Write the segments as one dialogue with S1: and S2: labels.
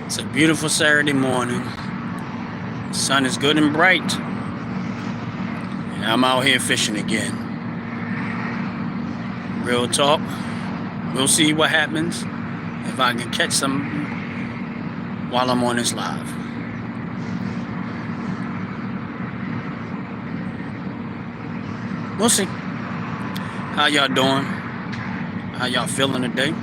S1: It's a beautiful Saturday morning. The sun is good and bright. And I'm out here fishing again. Real talk. We'll see what happens if I can catch something while I'm on this live. We'll see. How y'all doing? How y'all feeling today?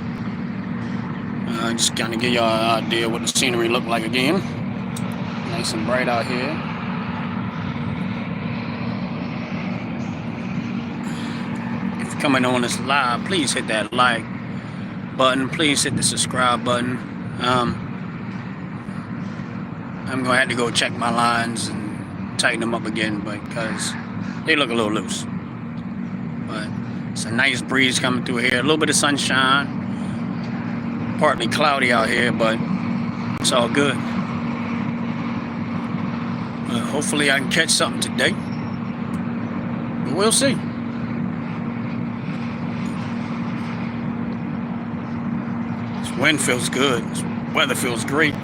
S1: Just kind of give y'all an idea what the scenery look like again. Nice and bright out here. If you're coming on this live, please hit that like button. Please hit the subscribe button. I'm gonna have to go check my lines and tighten them up again because they look a little loose. But it's a nice breeze coming through here. A little bit of sunshine. Partly cloudy out here, but it's all good. Hopefully I can catch something today. But we'll see. This wind feels good. This weather feels great.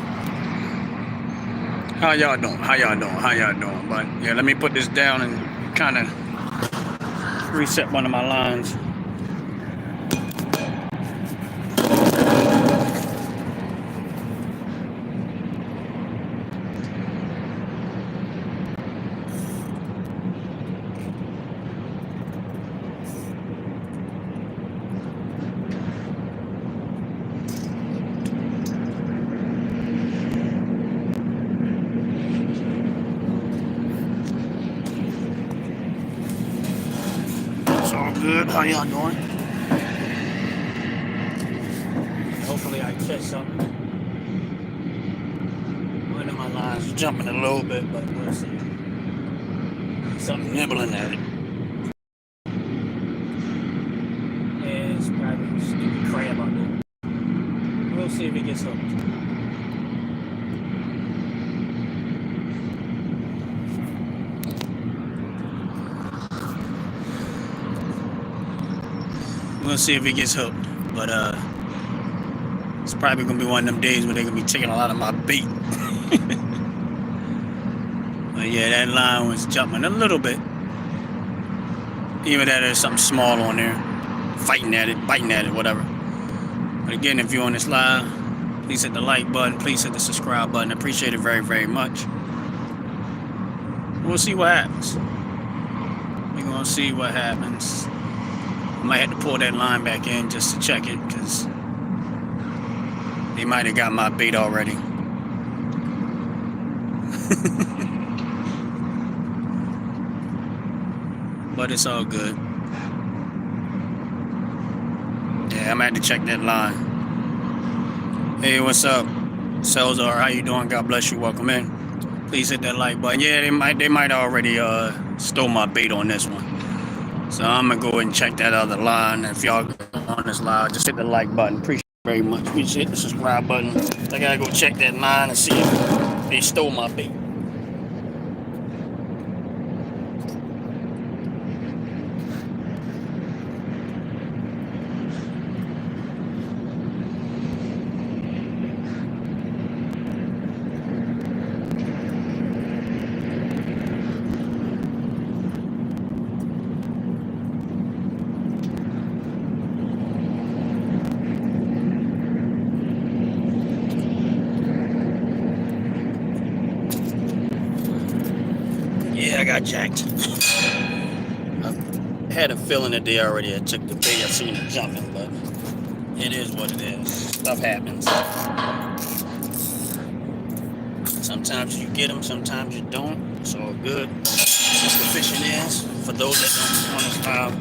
S1: How y'all doing? How y'all doing? How y'all doing? But yeah, let me put this down and kind of reset one of my lines. Good. How y'all doing? Hopefully I can catch something. One of my lines is jumping a little bit, but we'll see. Something nibbling at it. Yeah, it's probably a stupid crab out there. We'll see if it gets hooked. We'll see if it gets hooked, but it's probably gonna be one of them days where they're gonna be taking a lot of my bait. But yeah, that line was jumping a little bit. Even that there's something small on there, fighting at it, biting at it, whatever. But again, if you're on this live, please hit the like button, please hit the subscribe button. I appreciate it very, very much. We'll see what happens. We're gonna see what happens. I might have to pull that line back in just to check it because they might have got my bait already. But it's all good. Yeah, I'm gonna have to check that line. Hey, what's up? Salzar, how you doing? God bless you. Welcome in. Please hit that like button. Yeah, they might already stole my bait on this one. So I'm gonna go ahead and check that other line. If y'all on this live, just hit the like button. Appreciate it very much. Please hit the subscribe button. I gotta go check that line and see if they stole my bait. Yeah, I got jacked. I had a feeling that they already had took the bait. I seen it jumping, but it is what it is. Stuff happens. Sometimes you get them, sometimes you don't. It's all good. That's what fishing is. For those that don't want to style,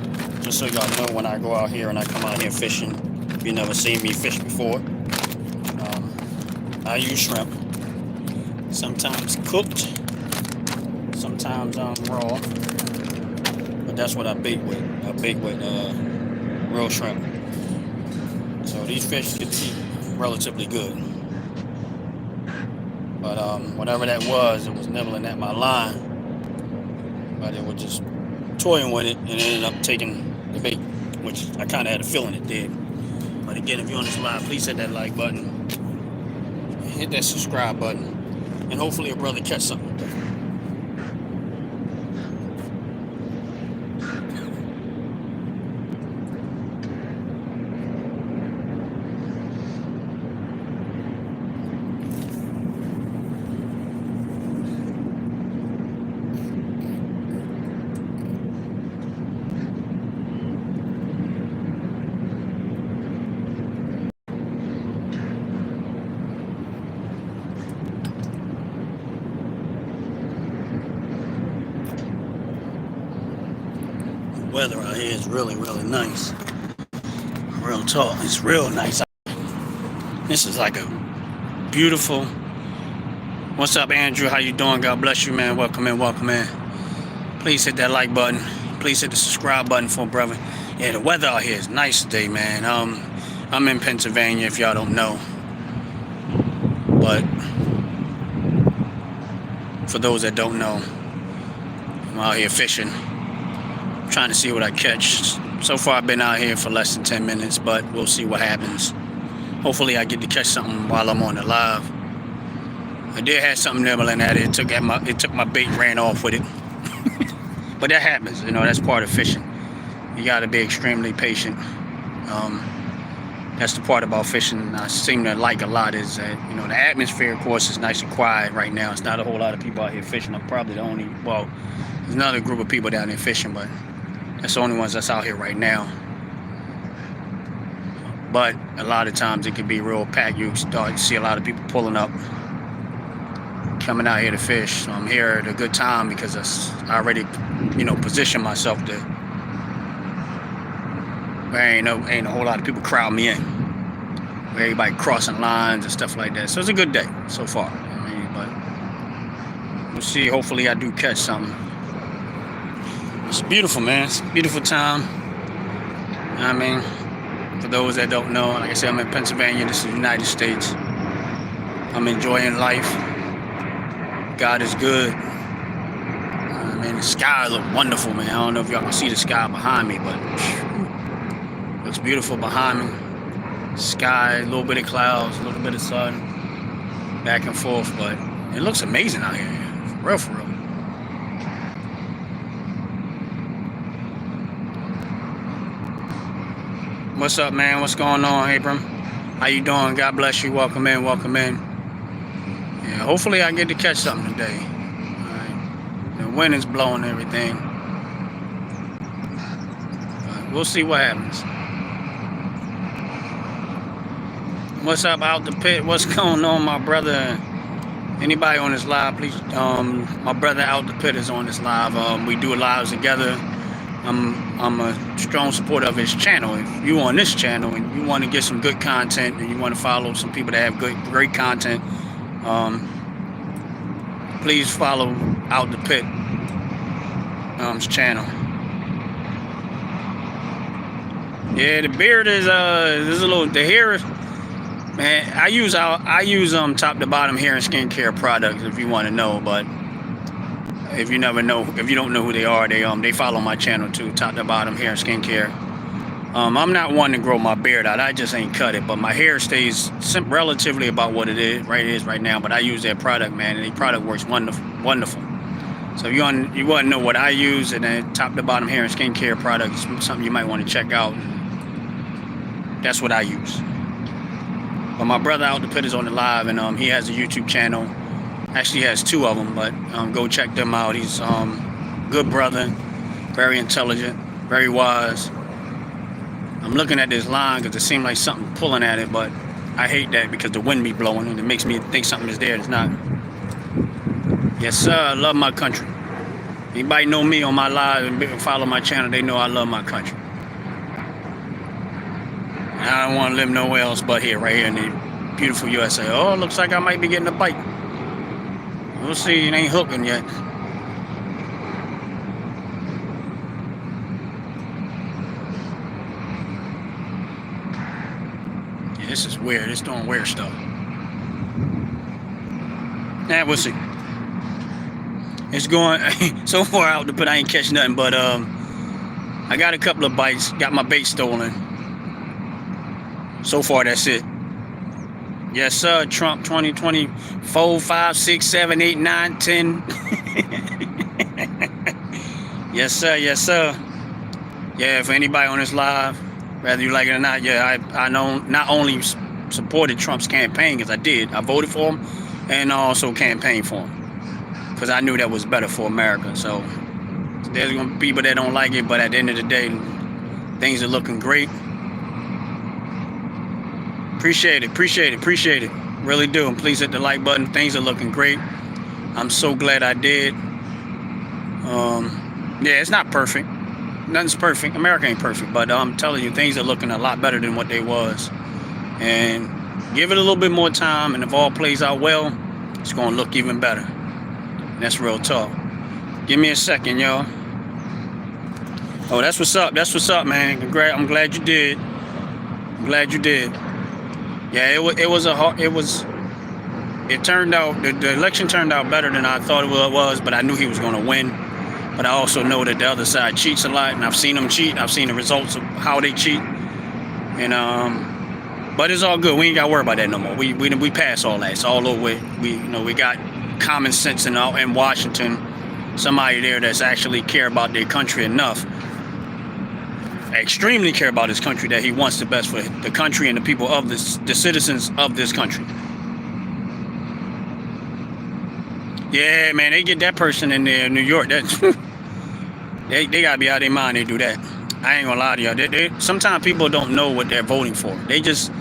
S1: just so y'all know, when I go out here and I come out here fishing, if you never seen me fish before, I use shrimp. Sometimes cooked. Sometimes raw, but that's what I bait with. I bait with real shrimp. So these fish get to eat relatively good. But whatever that was, it was nibbling at my line. But it was just toying with it and it ended up taking the bait, which I kind of had a feeling it did. But again, if you're on this live, please hit that like button. hit that subscribe button, and hopefully a brother catch something. Weather out here is really, really nice. Real talk, it's real nice. This is like a beautiful. What's up, Andrew? How you doing? God bless you, man. Welcome in, welcome in. Please hit that like button. Please hit the subscribe button for brother. Yeah, the weather out here is nice today, man. I'm in Pennsylvania, if y'all don't know. But for those that don't know, I'm out here fishing. Trying to see what I catch. So far I've been out here for less than 10 minutes, but we'll see what happens. Hopefully I get to catch something while I'm on the live. I did have something nibbling at it. It took my bait, ran off with it. But that happens, you know, that's part of fishing. You gotta be extremely patient. That's the part about fishing I seem to like a lot, is that, you know, the atmosphere, of course, is nice and quiet right now. It's not a whole lot of people out here fishing. I'm probably the only, well, there's another group of people down there fishing, but that's the only ones that's out here right now. But a lot of times it can be real packed. You start to see a lot of people pulling up, coming out here to fish. So I'm here at a good time because I already, you know, positioned myself to where ain't a whole lot of people crowd me in. Where everybody crossing lines and stuff like that. So it's a good day so far. I mean, but we'll see. Hopefully I do catch something. It's beautiful, man. It's a beautiful time. You know what I mean? For those that don't know, like I said, I'm in Pennsylvania. This is the United States. I'm enjoying life. God is good. I mean, the sky looks wonderful, man. I don't know if y'all can see the sky behind me, but it looks beautiful behind me. Sky, a little bit of clouds, a little bit of sun, back and forth, but it looks amazing out here. For real, for real. What's up, man? What's going on, Abram? How you doing? God bless you. Welcome in, welcome in. Yeah, hopefully I get to catch something today. All right. The wind is blowing everything. But we'll see what happens. What's up out the pit? What's going on, my brother? Anybody on this live, please? My brother out the pit is on this live. We do lives together. I'm a strong supporter of his channel. If you on this channel and you want to get some good content and you want to follow some people that have great content, please follow Out the Pit channel. Yeah, the beard is there's a little, the hair, man. I use top to bottom hair and skincare products if you want to know, but if you never know, if you don't know who they are, they follow my channel too, top to bottom hair and skincare. I'm not one to grow my beard out. I just ain't cut it, but my hair stays relatively about what it is right now. But I use their product, man, and their product works wonderful. So if you want to know what I use, and then top to bottom hair and skincare products, something you might want to check out. That's what I use. But my brother Out the Pit is on the live, and he has a YouTube channel. Actually, he has two of them, but go check them out. He's good brother, very intelligent, very wise. I'm looking at this line because it seemed like something pulling at it, but I hate that because the wind be blowing and it makes me think something is there. It's not. Yes, sir. I love my country. Anybody know me on my live and follow my channel, they know I love my country. I don't want to live nowhere else but here, right here in the beautiful USA. Oh, looks like I might be getting a bite. We'll see. It ain't hooking yet. Yeah, this is weird. It's doing weird stuff. Yeah, we'll see. It's going so far out to put. I ain't catch nothing, but I got a couple of bites. Got my bait stolen. So far, that's it. Yes, sir. Trump 2024, 5, 6, 7, 8, 9, 10. Yes, sir. Yes, sir. Yeah, for anybody on this live, whether you like it or not, yeah, I know not only supported Trump's campaign, because I did, I voted for him, and I also campaigned for him, because I knew that was better for America. So there's going to be people that don't like it, but at the end of the day, things are looking great. Appreciate it, appreciate it, appreciate it. Really do. And please hit the like button. Things are looking great. I'm so glad I did. Yeah, it's not perfect. Nothing's perfect. America ain't perfect, but I'm telling you, things are looking a lot better than what they was. And give it a little bit more time, and if all plays out well, it's gonna look even better. And that's real talk. Give me a second, y'all. Oh, that's what's up. That's what's up, man. I'm glad you did. I'm glad you did. Yeah, it turned out, the election turned out better than I thought it was, but I knew he was going to win. But I also know that the other side cheats a lot, and I've seen them cheat. I've seen the results of how they cheat. And but it's all good. We ain't got to worry about that no more. We passed all that. It's all over with. We got common sense in Washington. Somebody there that's actually care about their country enough, extremely care about his country, that he wants the best for the country and the people of the citizens of this country. Yeah, man, they get that person in there in New York. That they gotta be out of their mind. They do that. I ain't gonna lie to y'all. Sometimes people don't know what they're voting for. They just,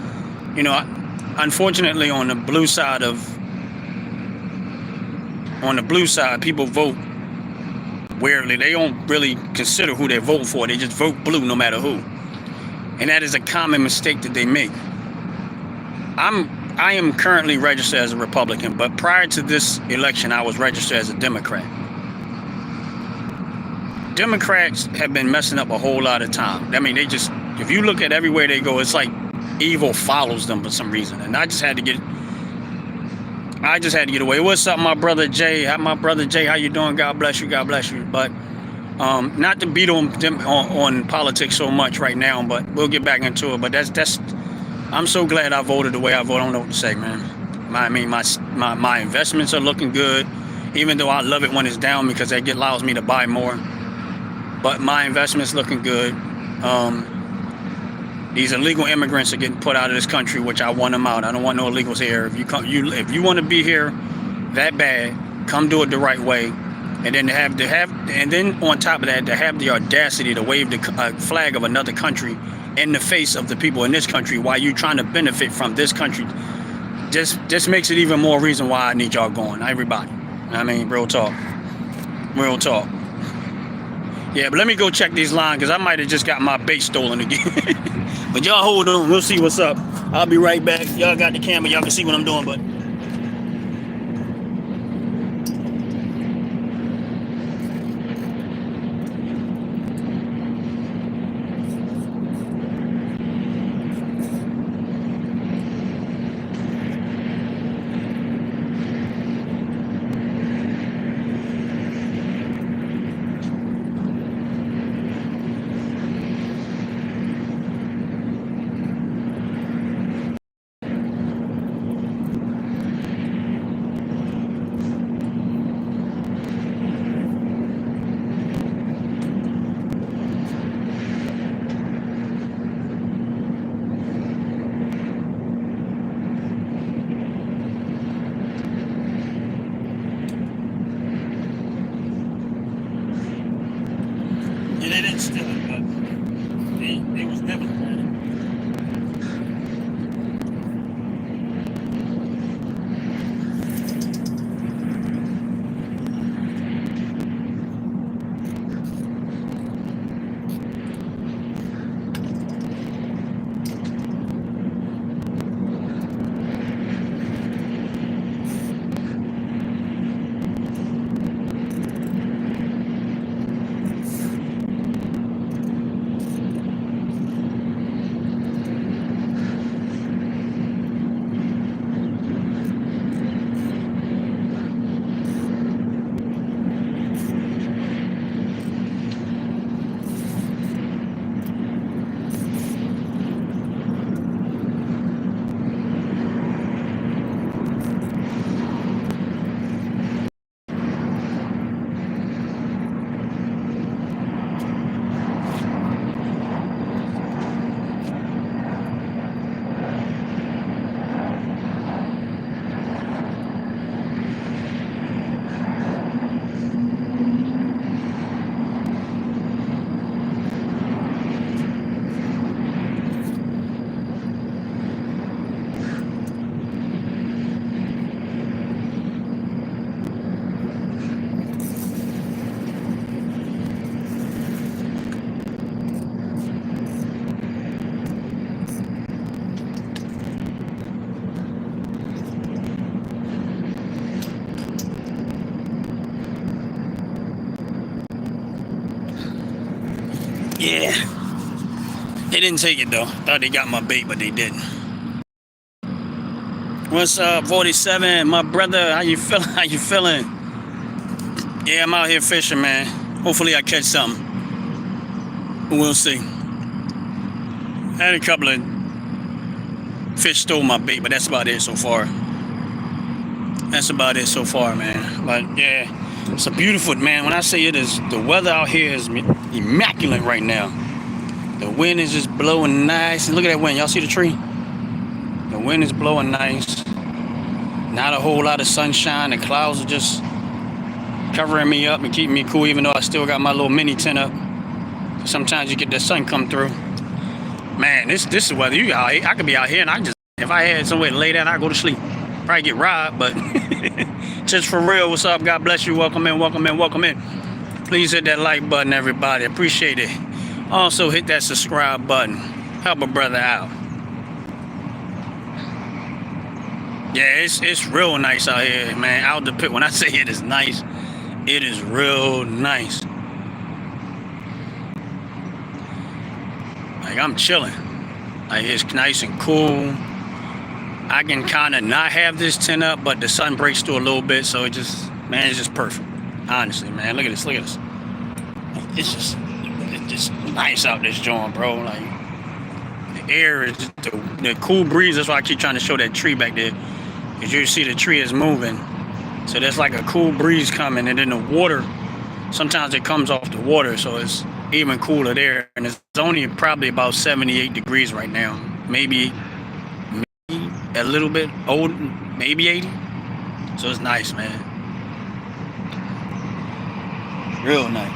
S1: unfortunately, on the blue side, people vote weirdly. They don't really consider who they're voting for. They just vote blue no matter who. And that is a common mistake that they make. I am currently registered as a Republican, but prior to this election, I was registered as a Democrat. Democrats have been messing up a whole lot of time. I mean, if you look at everywhere they go, it's like evil follows them for some reason. And I just had to get away. What's up, my brother Jay? My brother Jay, how you doing? God bless you. God bless you. But not to beat on politics so much right now, but we'll get back into it. But I'm so glad I voted the way I voted. I don't know what to say, man. My investments are looking good, even though I love it when it's down because that allows me to buy more. But my investment's looking good. These illegal immigrants are getting put out of this country, which I want them out. I don't want no illegals here. If you want to be here that bad, come do it the right way. And then and then on top of that, to have the audacity to wave the flag of another country in the face of the people in this country while you're trying to benefit from this country, just makes it even more reason why I need y'all going, everybody. I mean, real talk. Real talk. Yeah, but let me go check these lines because I might have just got my bait stolen again. But y'all hold on. We'll see what's up. I'll be right back. Y'all got the camera. Y'all can see what I'm doing, but... Yeah. They didn't take it though. Thought they got my bait, but they didn't. What's up, 47? My brother, how you feeling? How you feeling? Yeah, I'm out here fishing, man. Hopefully I catch something. We'll see. I had a couple of fish stole my bait, but that's about it so far. That's about it so far, man. But yeah, it's a beautiful, man. When I say it is, the weather out here is immaculate right now. The wind is just blowing nice. And look at that wind. Y'all see the tree? The wind is blowing nice. Not a whole lot of sunshine. The clouds are just covering me up and keeping me cool, even though I still got my little mini tent up. Sometimes you get the sun come through. Man, this is weather. I could be out here and if I had somewhere to lay down, I'd go to sleep. Probably get robbed, but just for real, what's up? God bless you. Welcome in, welcome in, welcome in. Please hit that like button, everybody. Appreciate it. Also, hit that subscribe button. Help a brother out. Yeah, it's real nice out here, man. Out the pit. When I say it is nice, it is real nice. Like, I'm chilling. Like, it's nice and cool. I can kind of not have this tent up, but the sun breaks through a little bit, so it's just perfect. Honestly, man, look at this, look at this. It's just nice out this joint, bro. Like, the air is the cool breeze. That's why I keep trying to show that tree back there, because you see the tree is moving. So there's like a cool breeze coming, and then the water, sometimes it comes off the water, so it's even cooler there. And it's only probably about 78 degrees right now, maybe a little bit old, maybe 80. So it's nice, man. Real nice.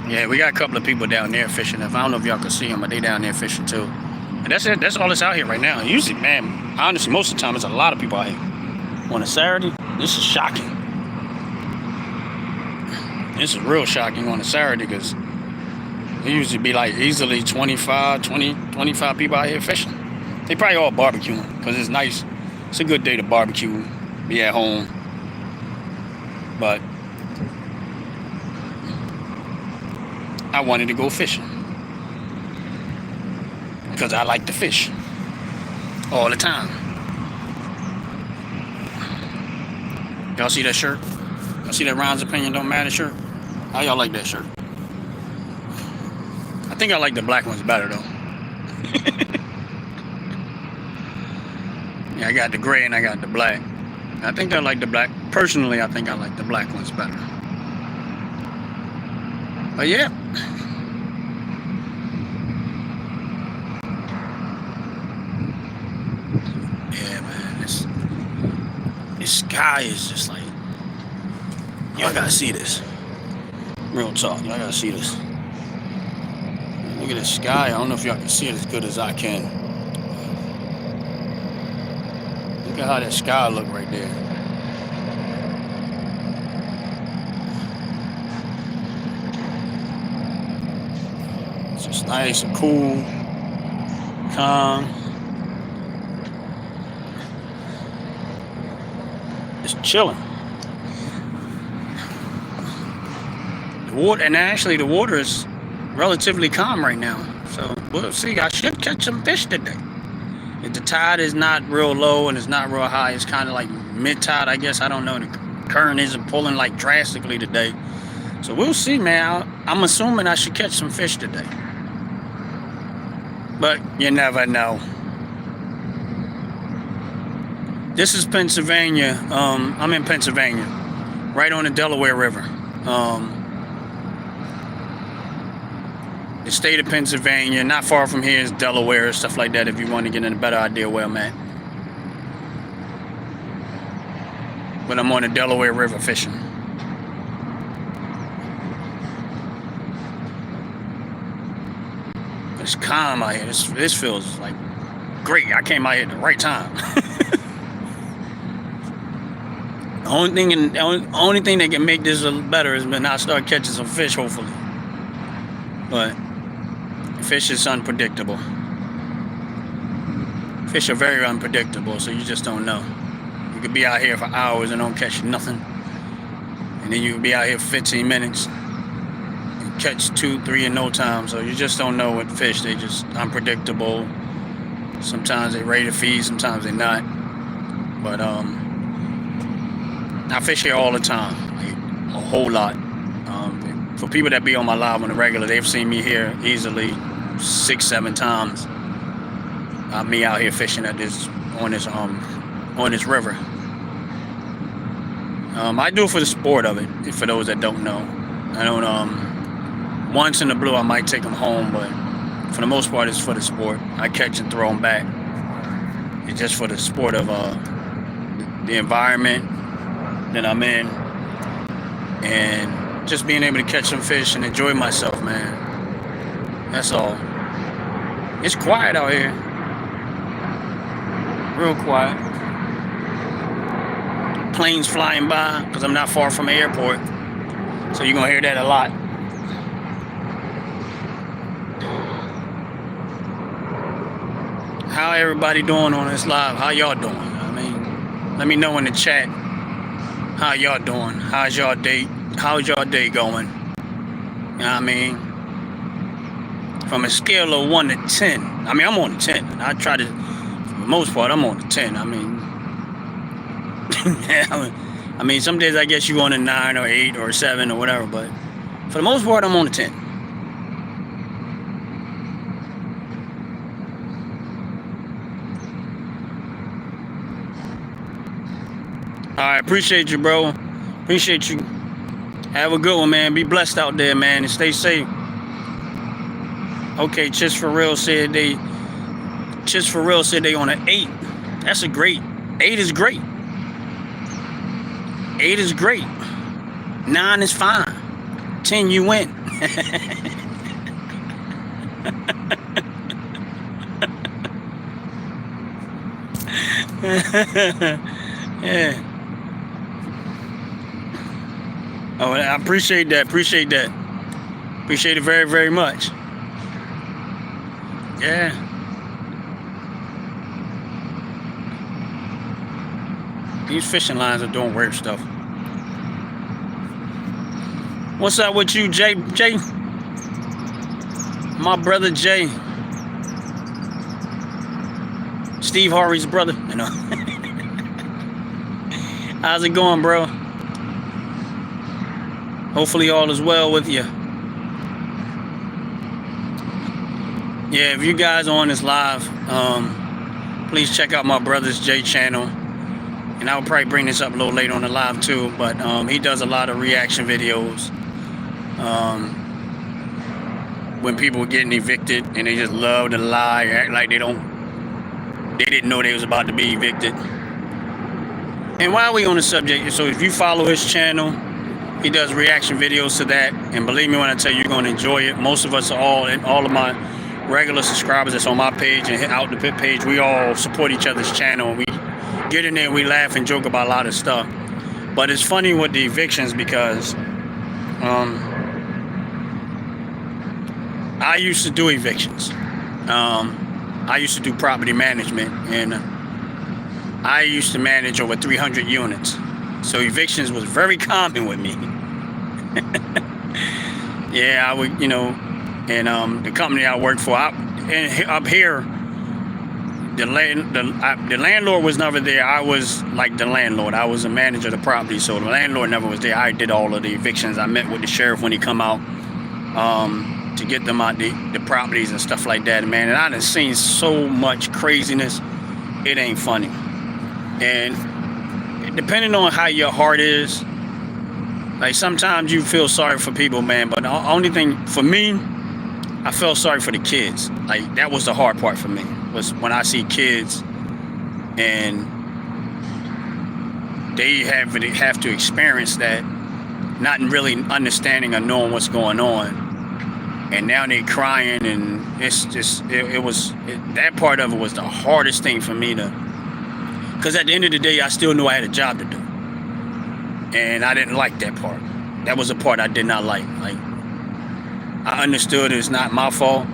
S1: Yeah, we got a couple of people down there fishing. I don't know if y'all can see them, but they down there fishing too. And that's it. That's all that's out here right now. Usually, man, honestly, most of the time, it's a lot of people out here. On a Saturday, this is shocking. This is real shocking on a Saturday, because it usually be like easily 25 people out here fishing. They probably all barbecuing, because it's nice. It's a good day to barbecue, be at home. But I wanted to go fishing, because I like to fish all the time. Y'all see that shirt? Y'all see that Ron's Opinion Don't Matter shirt? How y'all like that shirt? I think I like the black ones better though. Yeah, I got the gray and I got the black. I think I like the black. Personally, I think I like the black ones better. But yeah. Yeah, man. This sky is just like, y'all gotta see this. Real talk, y'all gotta see this. Look at the sky. I don't know if y'all can see it as good as I can. Look at how that sky look right there. It's just nice and cool, calm. Just chilling. The water, and actually the water is relatively calm right now. So we'll see. I should catch some fish today. If the tide is not real low and it's not real high, it's kind of like mid-tide, I guess. I don't know. The current isn't pulling like drastically today. So we'll see, man. I'm assuming I should catch some fish today. But you never know. This is Pennsylvania. I'm in Pennsylvania, right on the Delaware River. The state of Pennsylvania, not far from here is Delaware, stuff like that, if you want to get a better idea where I'm at. But I'm on the Delaware River fishing. It's calm out here. This feels like great. I came out here at the right time. The only thing that can make this a little better is when I start catching some fish, hopefully. But fish is unpredictable. Fish are very unpredictable, so you just don't know. You could be out here for hours and don't catch nothing. And then you could be out here for 15 minutes and catch 2, 3 in no time. So you just don't know with fish. They just unpredictable. Sometimes they ready to feed, sometimes they're not. But I fish here all the time, like a whole lot. For people that be on my live on the regular, they've seen me here easily 6, 7 times. Me out here fishing at on this river. I do it for the sport of it. For those that don't know, I don't. Once in the blue, I might take them home, but for the most part, it's for the sport. I catch and throw them back. It's just for the sport of the environment that I'm in, and just being able to catch some fish and enjoy myself, man. That's all. It's quiet out here. Real quiet. Planes flying by, because I'm not far from the airport. So you're going to hear that a lot. How everybody doing on this live? How y'all doing? I mean, let me know in the chat how y'all doing. How's y'all day going? You know what I mean? From a scale of 1 to 10. I mean, I'm on a 10. I try to, for the most part, I'm on a 10. I mean, I mean, some days I guess you on a 9 or 8 or 7 or whatever, but for the most part, I'm on a 10. All right, appreciate you, bro. Appreciate you. Have a good one, man. Be blessed out there, man, and stay safe. Okay, Just For Real said they on an 8. That's a great. 8 is great. 8 is great. 9 is fine. 10, you win. Yeah. Oh, I appreciate that. Appreciate that. Appreciate it very, very much. Yeah. These fishing lines are doing weird stuff. What's up with you, Jay? My brother Jay. Steve Harvey's brother. You know. How's it going, bro? Hopefully all is well with you. Yeah, if you guys are on this live, please check out my brother's Jay channel. And I'll probably bring this up a little later on the live too, but he does a lot of reaction videos. When people are getting evicted and they just love to lie, act like they didn't know they was about to be evicted. And while we on the subject, so if you follow his channel, he does reaction videos to that, and believe me when I tell you, you're going to enjoy it. Most of us are all of my regular subscribers that's on my page and Out the Pit page, we all support each other's channel, and we get in there and we laugh and joke about a lot of stuff. But it's funny with the evictions because I used to do evictions. I used to do property management, and I used to manage over 300 units. So evictions was very common with me. Yeah, I would, and the company I worked for, up here, the landlord was never there. I was like the landlord. I was a manager of the property, so the landlord never was there. I did all of the evictions. I met with the sheriff when he come out to get them out the properties and stuff like that, man. And I done seen so much craziness. It ain't funny. And depending on how your heart is, like sometimes you feel sorry for people, man, but the only thing for me, I felt sorry for the kids. Like that was the hard part for me, was when I see kids and they have to experience that, not really understanding or knowing what's going on, and now they crying, and it's just that part of it was the hardest thing for me to. Because at the end of the day, I still knew I had a job to do. And I didn't like that part. That was a part I did not like. Like, I understood it's not my fault.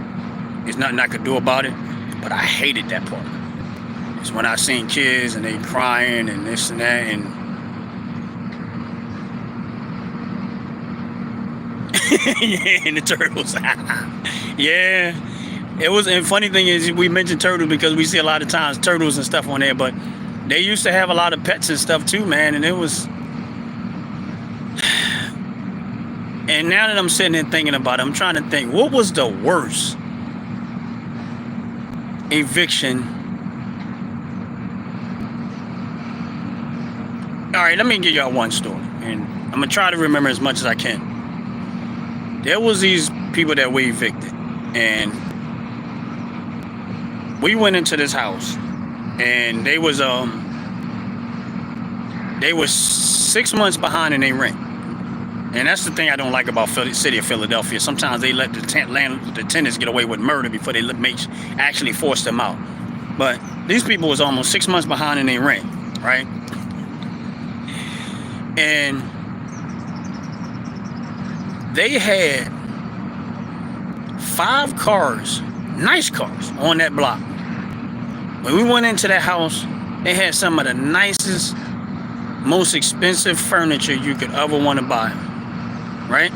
S1: There's nothing I could do about it. But I hated that part. It's when I seen kids and they crying and this and that. And Yeah, and the turtles. Yeah. It was, and funny thing is, we mentioned turtles because we see a lot of times turtles and stuff on there, but they used to have a lot of pets and stuff too, man. And it was, and now that I'm sitting there thinking about it, I'm trying to think, what was the worst eviction? All right, let me give y'all one story, and I'm gonna try to remember as much as I can. There was these people that we evicted, and we went into this house, and they was 6 months behind in their rent. And that's the thing I don't like about city of Philadelphia. Sometimes they let the tenants get away with murder before they actually force them out. But these people was almost 6 months behind in their rent, right? And they had 5 cars, nice cars, on that block. When we went into that house, they had some of the nicest, most expensive furniture you could ever want to buy, right?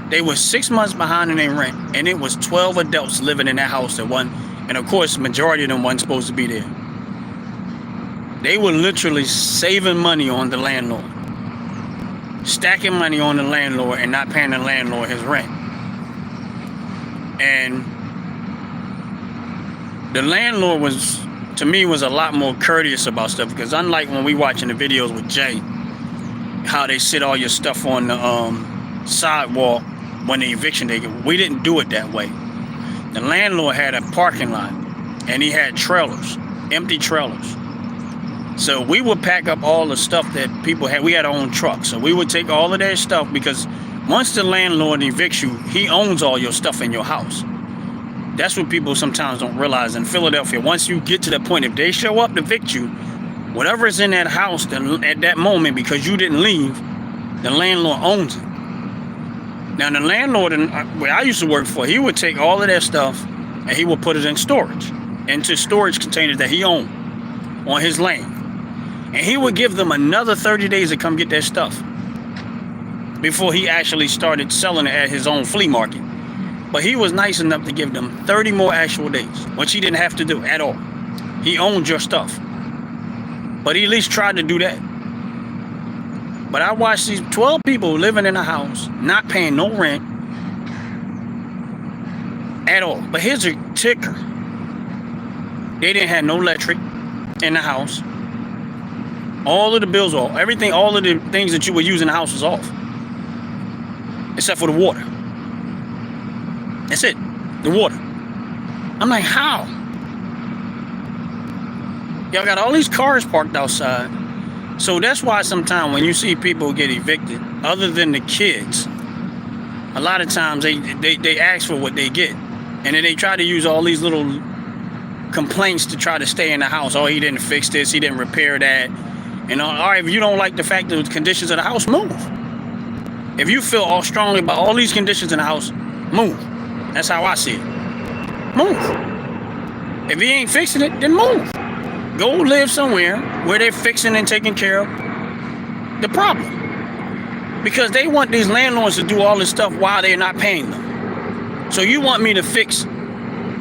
S1: They were 6 months behind in their rent, and it was 12 adults living in that house that one, and of course, the majority of them weren't supposed to be there. They were literally saving money on the landlord, stacking money on the landlord and not paying the landlord his rent. And the landlord was, to me, was a lot more courteous about stuff, because unlike when we watching the videos with Jay, how they sit all your stuff on the sidewalk when the eviction day, we didn't do it that way. The landlord had a parking lot, and he had trailers, empty trailers. So we would pack up all the stuff that people had. We had our own truck, so we would take all of their stuff, because once the landlord evicts you, he owns all your stuff in your house. That's what people sometimes don't realize in Philadelphia. Once you get to the point, if they show up to evict you, whatever is in that house at that moment, because you didn't leave, the landlord owns it. Now, the landlord where I used to work for, he would take all of that stuff and he would put it in storage, into storage containers that he owned on his land. And he would give them another 30 days to come get that stuff before he actually started selling it at his own flea market. But he was nice enough to give them 30 more actual days, which he didn't have to do at all. He owned your stuff. But he at least tried to do that. But I watched these 12 people living in a house, not paying no rent at all. But here's a ticker. They didn't have no electric in the house. All of the bills were off. Everything, all of the things that you would use in the house was off. Except for the water. That's it. The water. I'm like, how? Y'all got all these cars parked outside. So that's why sometimes when you see people get evicted, other than the kids, a lot of times they ask for what they get. And then they try to use all these little complaints to try to stay in the house. Oh, he didn't fix this, he didn't repair that. And all right, if you don't like the fact of the conditions of the house, move. If you feel all strongly about all these conditions in the house, move. That's how I see it. Move. If he ain't fixing it, then move. Go live somewhere where they're fixing and taking care of the problem. Because they want these landlords to do all this stuff while they're not paying them. So you want me to fix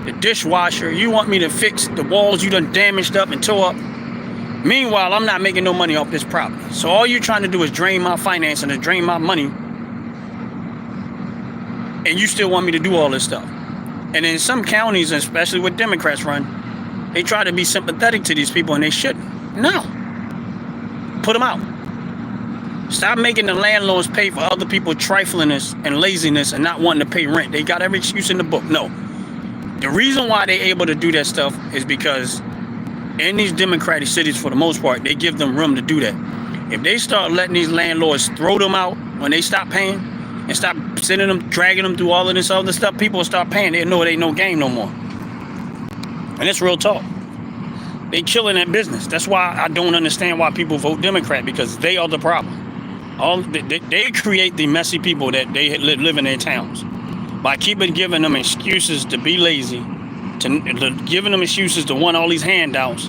S1: the dishwasher, you want me to fix the walls you done damaged up and tore up. Meanwhile, I'm not making no money off this property. So all you're trying to do is drain my financing and drain my money. And you still want me to do all this stuff. And in some counties, especially with Democrats run, they try to be sympathetic to these people, and they shouldn't. No. Put them out. Stop making the landlords pay for other people's triflingness and laziness and not wanting to pay rent. They got every excuse in the book. No. The reason why they're able to do that stuff is because in these democratic cities, for the most part, they give them room to do that. If they start letting these landlords throw them out when they stop paying and stop sending them, dragging them through all of this other stuff, people will start paying. They know it ain't no game no more. And it's real talk. They killing that business. That's why I don't understand why people vote Democrat, because they are the problem. They create the messy people that they live in their towns by giving them excuses to be lazy, to giving them excuses to want all these handouts,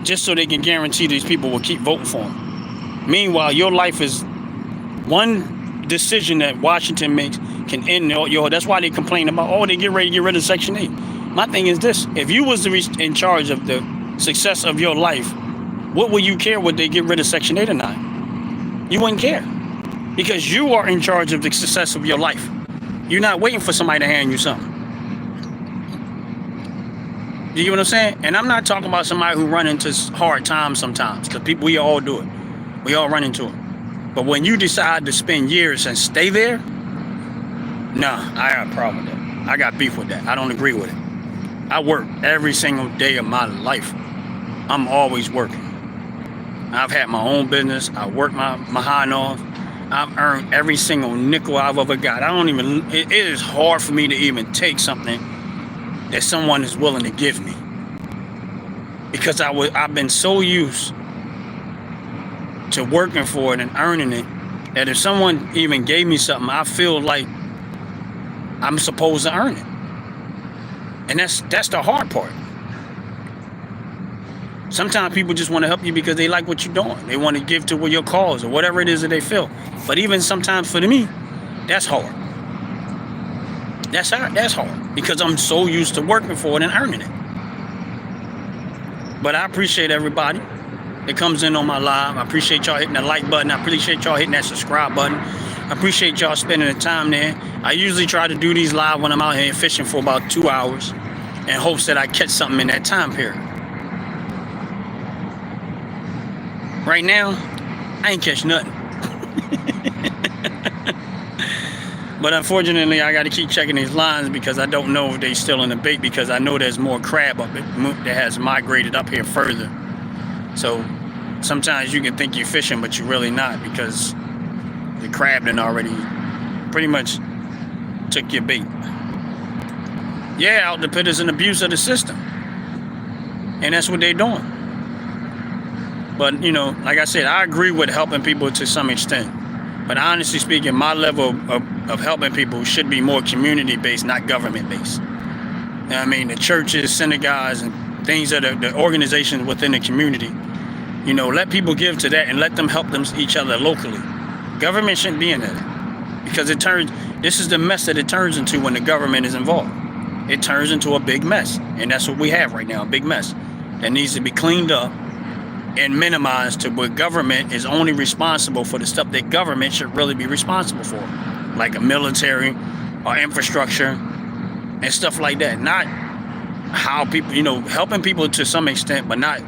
S1: just so they can guarantee these people will keep voting for them. Meanwhile, your life is one decision that Washington makes can end your. That's why they complain about, oh, they get ready to get rid of Section 8. My thing is this: if you was in charge of the success of your life, what would you care would they get rid of Section 8 or not? You wouldn't care, because you are in charge of the success of your life. You're not waiting for somebody to hand you something. You get what I'm saying? And I'm not talking about somebody who run into hard times sometimes, because we all do it. We all run into it. But when you decide to spend years and stay there, nah, I got a problem with that. I got beef with that. I don't agree with it. I work every single day of my life. I'm always working. I've had my own business. I work my behind off. I've earned every single nickel I've ever got. It is hard for me to even take something that someone is willing to give me, because I've been so used to working for it and earning it that if someone even gave me something, I feel like I'm supposed to earn it. And that's the hard part. Sometimes people just want to help you because they like what you're doing. They want to give to your cause or whatever it is that they feel. But even sometimes for me, that's hard. That's hard, because I'm so used to working for it and earning it. But I appreciate everybody that comes in on my live. I appreciate y'all hitting the like button. I appreciate y'all hitting that subscribe button. I appreciate y'all spending the time there. I usually try to do these live when I'm out here fishing for about 2 hours in hopes that I catch something in that time period. Right now, I ain't catch nothing. But unfortunately, I got to keep checking these lines, because I don't know if they still in the bait, because I know there's more crab up it that has migrated up here further. So sometimes you can think you're fishing, but you're really not, because the crab done already pretty much took your bait. Yeah, out the pit is an abuse of the system, and that's what they're doing. But, like I said, I agree with helping people to some extent. But honestly speaking, my level of helping people should be more community-based, not government-based. I mean, the churches, synagogues, and things that are the organizations within the community, let people give to that and let them help each other locally. Government shouldn't be in it, because this is the mess that it turns into when the government is involved. It turns into a big mess, and that's what we have right now, a big mess that needs to be cleaned up and minimized to where government is only responsible for the stuff that government should really be responsible for, like a military or infrastructure and stuff like that. Not how people, helping people to some extent, but not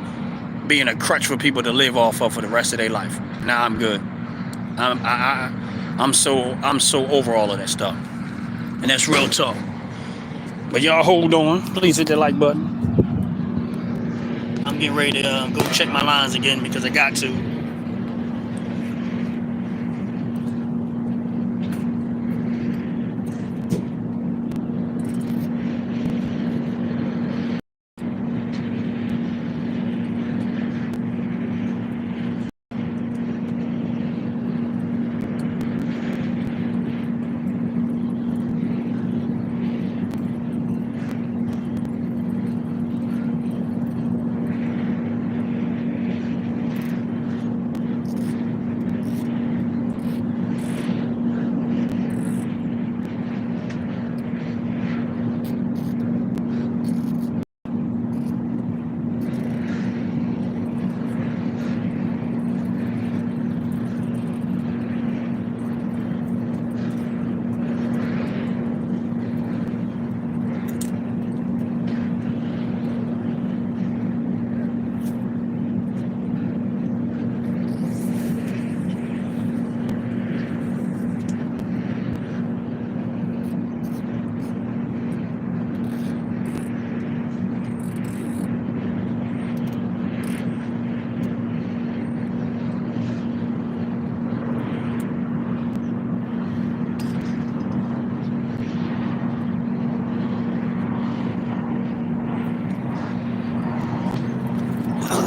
S1: being a crutch for people to live off of for the rest of their life. Nah, I'm good. I'm so over all of that stuff, and that's real talk. But y'all hold on. Please hit that like button. I'm getting ready to go check my lines again, because I got to.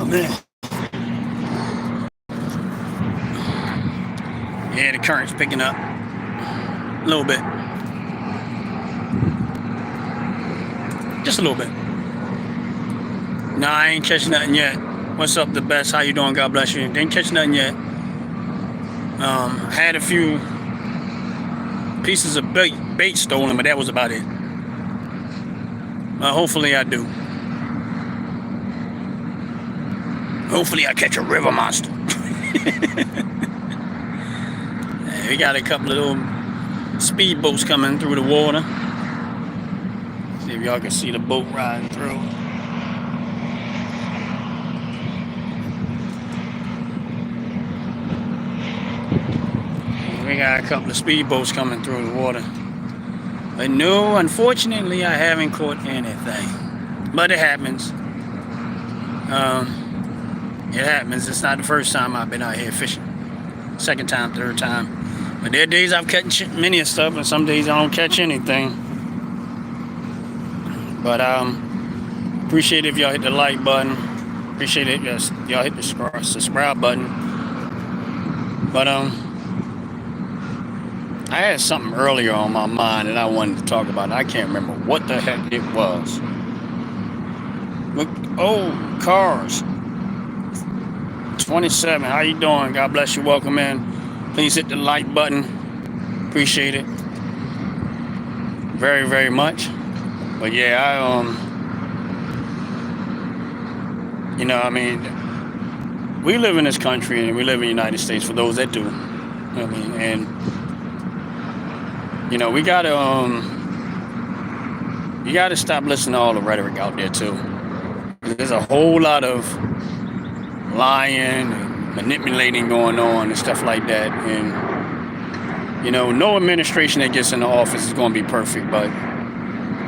S1: Man. Yeah, the current's picking up a little bit. Just a little bit. No, I ain't catching nothing yet. What's up, the best? How you doing? God bless you. Ain't catching nothing yet. Had a few pieces of bait stolen, but that was about it. Hopefully I do. Hopefully I catch a river monster. We got a couple of little speedboats coming through the water. See if y'all can see the boat riding through. We got a couple of speedboats coming through the water. But no, unfortunately, I haven't caught anything. But it happens. It happens. It's not the first time I've been out here fishing. Second time, third time. But there are days I've catch many of stuff, and some days I don't catch anything. But appreciate it if y'all hit the like button. Appreciate it if y'all hit the subscribe button. But I had something earlier on my mind that I wanted to talk about. I can't remember what the heck it was. Look, oh, cars. 27. How you doing? God bless you. Welcome in. Please hit the like button. Appreciate it very, very much. But yeah, I mean, we live in this country and we live in the United States for those that do. You know what I mean? And we gotta stop listening to all the rhetoric out there too. There's a whole lot of lying and manipulating going on and stuff like that. And no administration that gets in the office is going to be perfect, but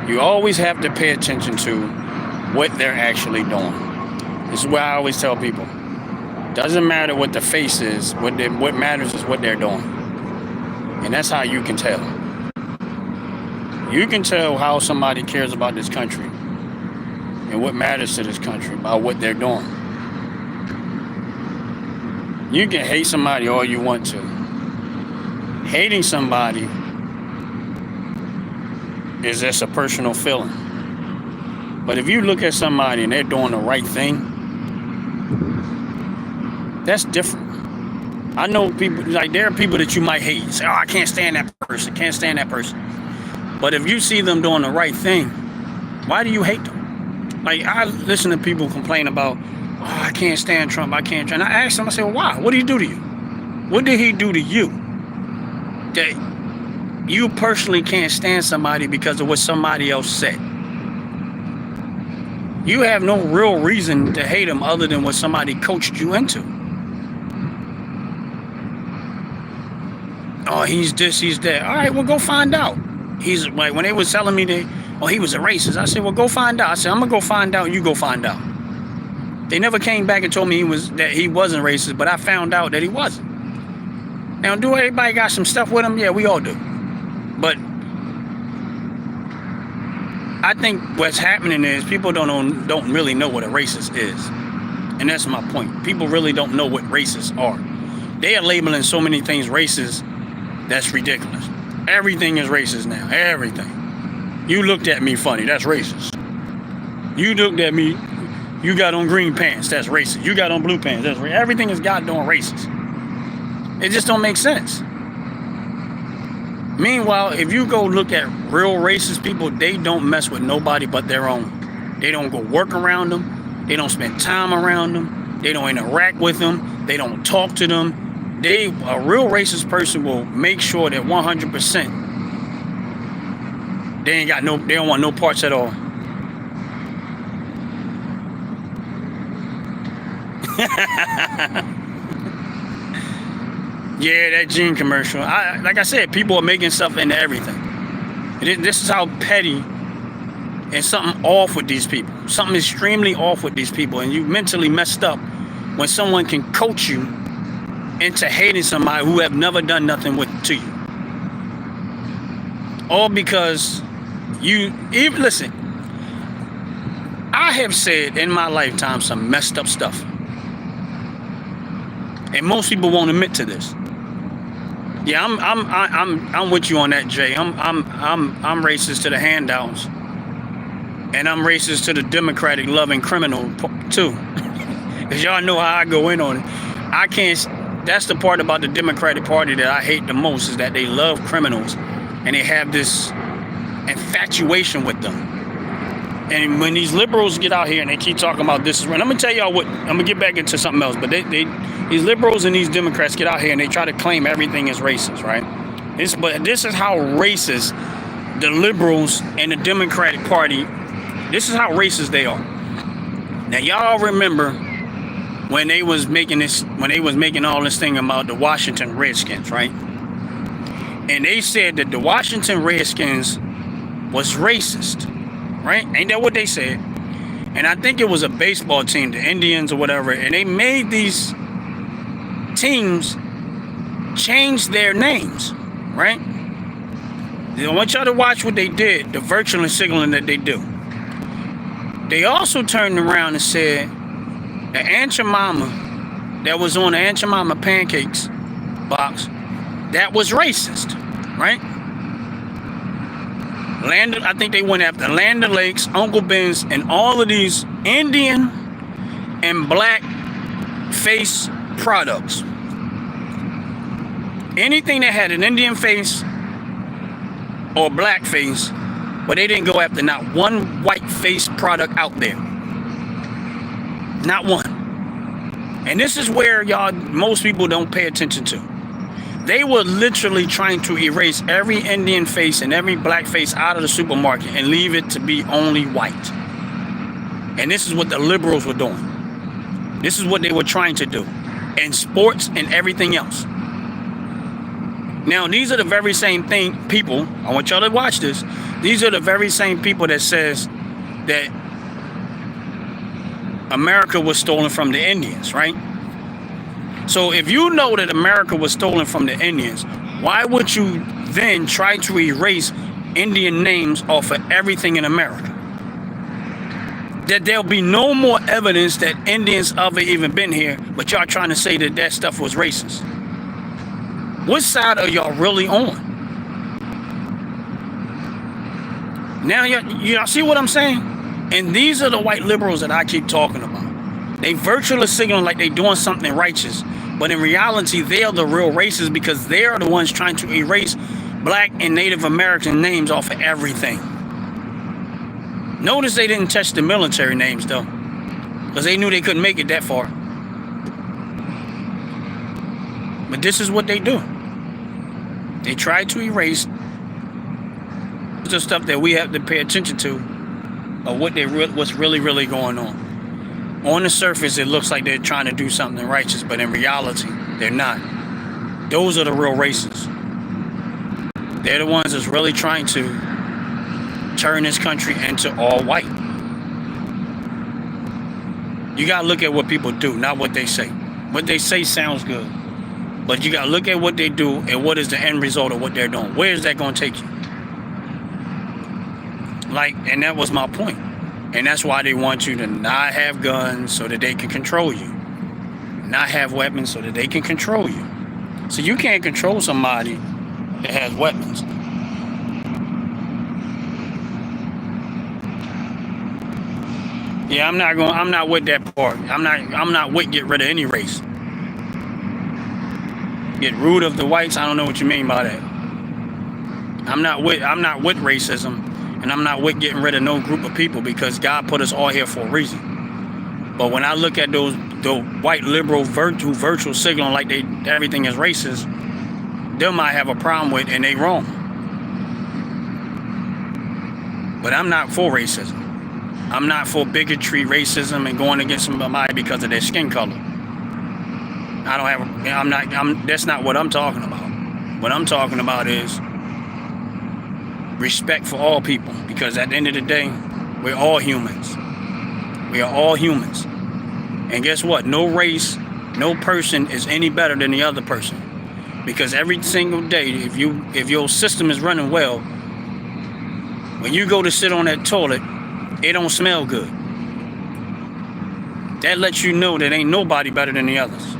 S1: you always have to pay attention to what they're actually doing. This is why I always tell people, doesn't matter what the face is, what matters is what they're doing. And that's how you can tell. You can tell how somebody cares about this country and what matters to this country by what they're doing. You can hate somebody all you want to. Hating somebody is just a personal feeling. But if you look at somebody and they're doing the right thing, that's different. I know people, like there are people that you might hate. You say, oh, I can't stand that person, can't stand that person. But if you see them doing the right thing, why do you hate them? Like, I listen to people complain about, oh, I can't stand Trump, I can't. And I ask them, I say, well, why? What did he do to you? What did he do to you? That you personally can't stand somebody because of what somebody else said. You have no real reason to hate him other than what somebody coached you into. Oh, he's this, he's that. All right, well, go find out. He's like, when they was telling me that, oh, he was a racist, I said, well, go find out. I said, I'm gonna go find out, you go find out. They never came back and told me that he wasn't racist, but I found out that he wasn't. Now, do everybody got some stuff with him? Yeah, we all do. But I think what's happening is people don't really know what a racist is. And that's my point. People really don't know what racists are. They are labeling so many things racist, that's ridiculous. Everything is racist now. Everything. You looked at me funny, that's racist. You looked at me, you got on green pants, that's racist. You got on blue pants, that's racist. Everything is goddamn racist. It just don't make sense. Meanwhile, if you go look at real racist people, they don't mess with nobody but their own. They don't go work around them. They don't spend time around them. They don't interact with them. They don't talk to them. A real racist person will make sure that 100% they don't want no parts at all. Yeah, that Gene commercial. Like I said, people are making stuff into everything. This is how petty and something off with these people. Something extremely off with these people. And you mentally messed up when someone can coach you into hating somebody who have never done nothing to you. All because listen, I have said in my lifetime some messed up stuff. And most people won't admit to this. Yeah, I'm with you on that, Jay. I'm racist to the handouts, and I'm racist to the Democratic loving criminal too. Cause y'all know how I go in on it. That's the part about the Democratic Party that I hate the most, is that they love criminals and they have this infatuation with them. And when these liberals get out here and they keep talking about this, and I'm gonna tell y'all what, I'm gonna get back into something else, but these liberals and these Democrats get out here and they try to claim everything is racist, right? But this is how racist the liberals and the Democratic Party, this is how racist they are. Now y'all remember when they was making all this thing about the Washington Redskins, right? And they said that the Washington Redskins was racist, right? Ain't that what they said? And I think it was a baseball team, the Indians or whatever, and they made these teams change their names, right? I want y'all to watch what they did, the virtual signaling that they do. They also turned around and said the Aunt Jemima that was on the Aunt Jemima pancakes box, that was racist, right? I think they went after Land O'Lakes, Uncle Ben's, and all of these Indian and black face products. Anything that had an Indian face or black face, but they didn't go after not one white face product out there. Not one. And this is where y'all, most people don't pay attention to. They were literally trying to erase every Indian face and every black face out of the supermarket and leave it to be only white. And this is what the liberals were doing. This is what they were trying to do in sports and everything else. Now, these are the very same people, I want y'all to watch this. These are the very same people that says that America was stolen from the Indians, right? So if you know that America was stolen from the Indians, why would you then try to erase Indian names off of everything in America? That there'll be no more evidence that Indians ever even been here, but y'all trying to say that that stuff was racist. What side are y'all really on? Now, y'all see what I'm saying? And these are the white liberals that I keep talking about. They virtually signaling like they doing something righteous, but in reality, they are the real racists because they are the ones trying to erase black and Native American names off of everything. Notice they didn't touch the military names, though, because they knew they couldn't make it that far. But this is what they do. They try to erase the stuff that we have to pay attention to of what's really going on. On the surface, it looks like they're trying to do something righteous, but in reality, they're not. Those are the real racists. They're the ones that's really trying to turn this country into all white. You gotta look at what people do, not what they say. What they say sounds good, but you gotta look at what they do and what is the end result of what they're doing. Where is that gonna take you? And that was my point. And that's why they want you to not have guns so that they can control you. Not have weapons so that they can control you. So you can't control somebody that has weapons. Yeah, I'm not with that part. I'm not with get rid of any race. Get rid of the whites, I don't know what you mean by that. I'm not with racism. And I'm not with getting rid of no group of people because God put us all here for a reason. But when I look at the white liberal who virtual signaling like everything is racist, they might have a problem with, and they wrong. But I'm not for racism. I'm not for bigotry, racism, and going against somebody because of their skin color. That's not what I'm talking about. What I'm talking about is respect for all people, because at the end of the day, we're all humans. We are all humans. And guess what? No race, no person is any better than the other person. Because every single day, if your system is running well, when you go to sit on that toilet, it don't smell good. That lets you know that ain't nobody better than the others.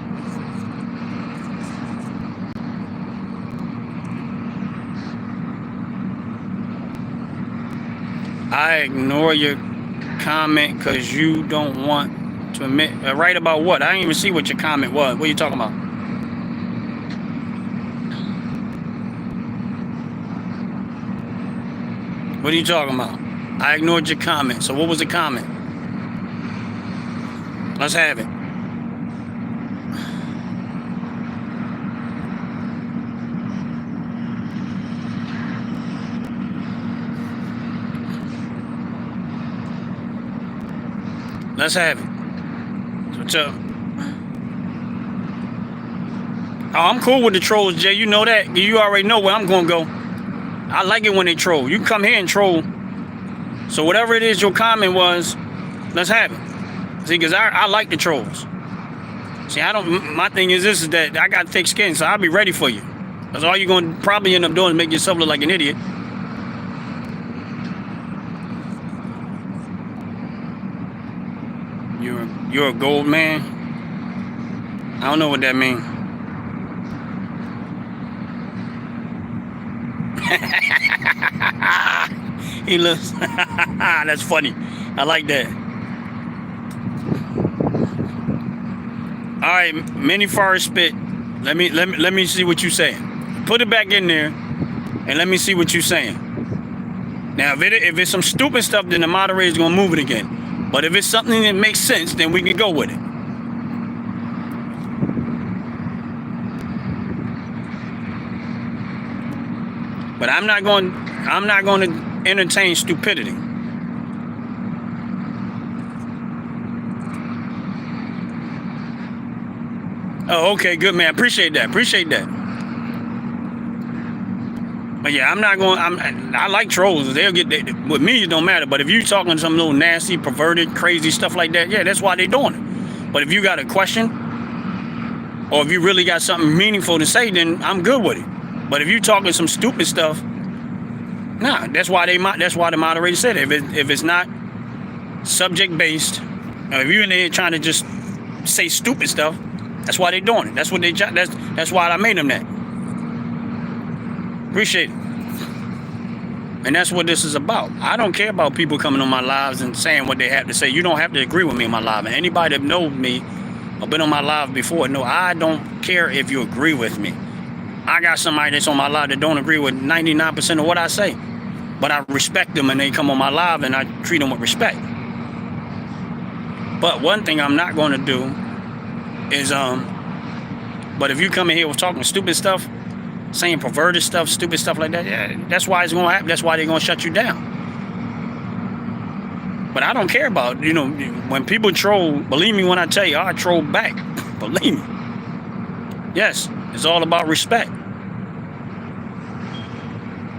S1: I ignore your comment because you don't want to admit. Right about what? I didn't even see what your comment was. What are you talking about? What are you talking about? I ignored your comment. So what was the comment? Let's have it. Let's have it. What's up? Oh, I'm cool with the trolls, Jay. You know that. You already know where I'm going to go. I like it when they troll. You can come here and troll. So whatever it is your comment was, let's have it. See, because I like the trolls. See, my thing is this, is that I got thick skin, so I'll be ready for you. Because all you're going to probably end up doing is make yourself look like an idiot. You're a gold man? I don't know what that means. He looks. That's funny. I like that. All right, Mini Forest Spit. Let me see what you're saying. Put it back in there, and let me see what you're saying. Now, if it's some stupid stuff, then the moderator's gonna move it again. But if it's something that makes sense, then we can go with it. But I'm not going to entertain stupidity. Oh, okay, good, man. Appreciate that. But yeah, I'm not going. I like trolls. They'll get with me. It don't matter. But if you talking some little nasty, perverted, crazy stuff like that, yeah, that's why they doing it. But if you got a question, or if you really got something meaningful to say, then I'm good with it. But if you talking some stupid stuff, nah, that's why the moderator said it. If it's not subject based, if you're in there trying to just say stupid stuff, that's why they doing it. That's what that's why I made them that. Appreciate it. And that's what this is about. I don't care about people coming on my lives and saying what they have to say. You don't have to agree with me on my live. And anybody that knows me or been on my live before, no, I don't care if you agree with me. I got somebody that's on my live that don't agree with 99% of what I say. But I respect them and they come on my live and I treat them with respect. But one thing I'm not going to do is, but if you come in here with talking stupid stuff, saying perverted stuff, stupid stuff like that, yeah, that's why it's going to happen. That's why they're going to shut you down. But I don't care about, when people troll, believe me when I tell you, I troll back. Believe me. Yes, it's all about respect.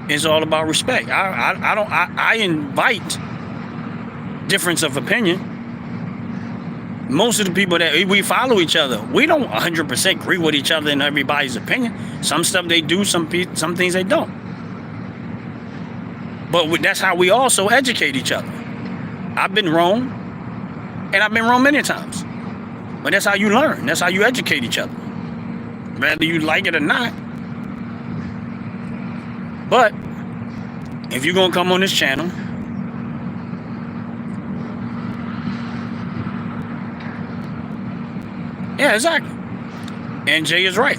S1: It's all about respect. I invite difference of opinion. Most of the people that we follow each other, we don't 100% agree with each other in everybody's opinion. Some stuff they do, some things they don't. But that's how we also educate each other. I've been wrong, and I've been wrong many times. But that's how you learn. That's how you educate each other. Whether you like it or not. But if you're going to come on this channel, yeah, exactly. And Jay is right.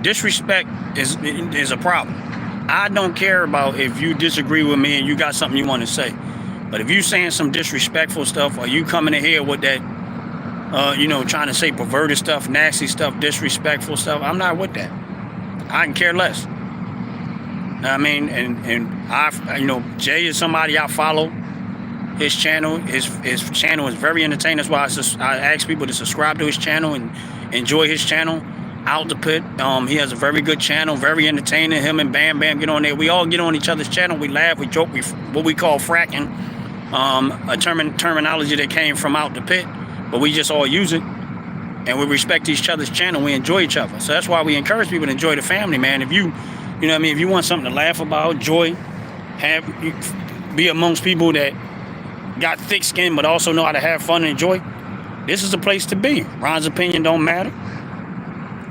S1: Disrespect is a problem. I don't care about if you disagree with me and you got something you want to say. But if you saying some disrespectful stuff, or you coming in here with that, trying to say perverted stuff, nasty stuff, disrespectful stuff, I'm not with that. I can care less. I mean, and Jay is somebody I follow. His channel, his channel is very entertaining. That's why I ask people to subscribe to his channel and enjoy his channel. Out the Pit. He has a very good channel, very entertaining. Him and Bam Bam get on there. We all get on each other's channel. We laugh, we joke, what we call fracking, a terminology that came from Out the Pit, but we just all use it, and we respect each other's channel. We enjoy each other. So that's why we encourage people to enjoy the family, man. If you if you want something to laugh about, joy, be amongst people that got thick skin but also know how to have fun and enjoy, this is the place to be. Ron's opinion don't matter.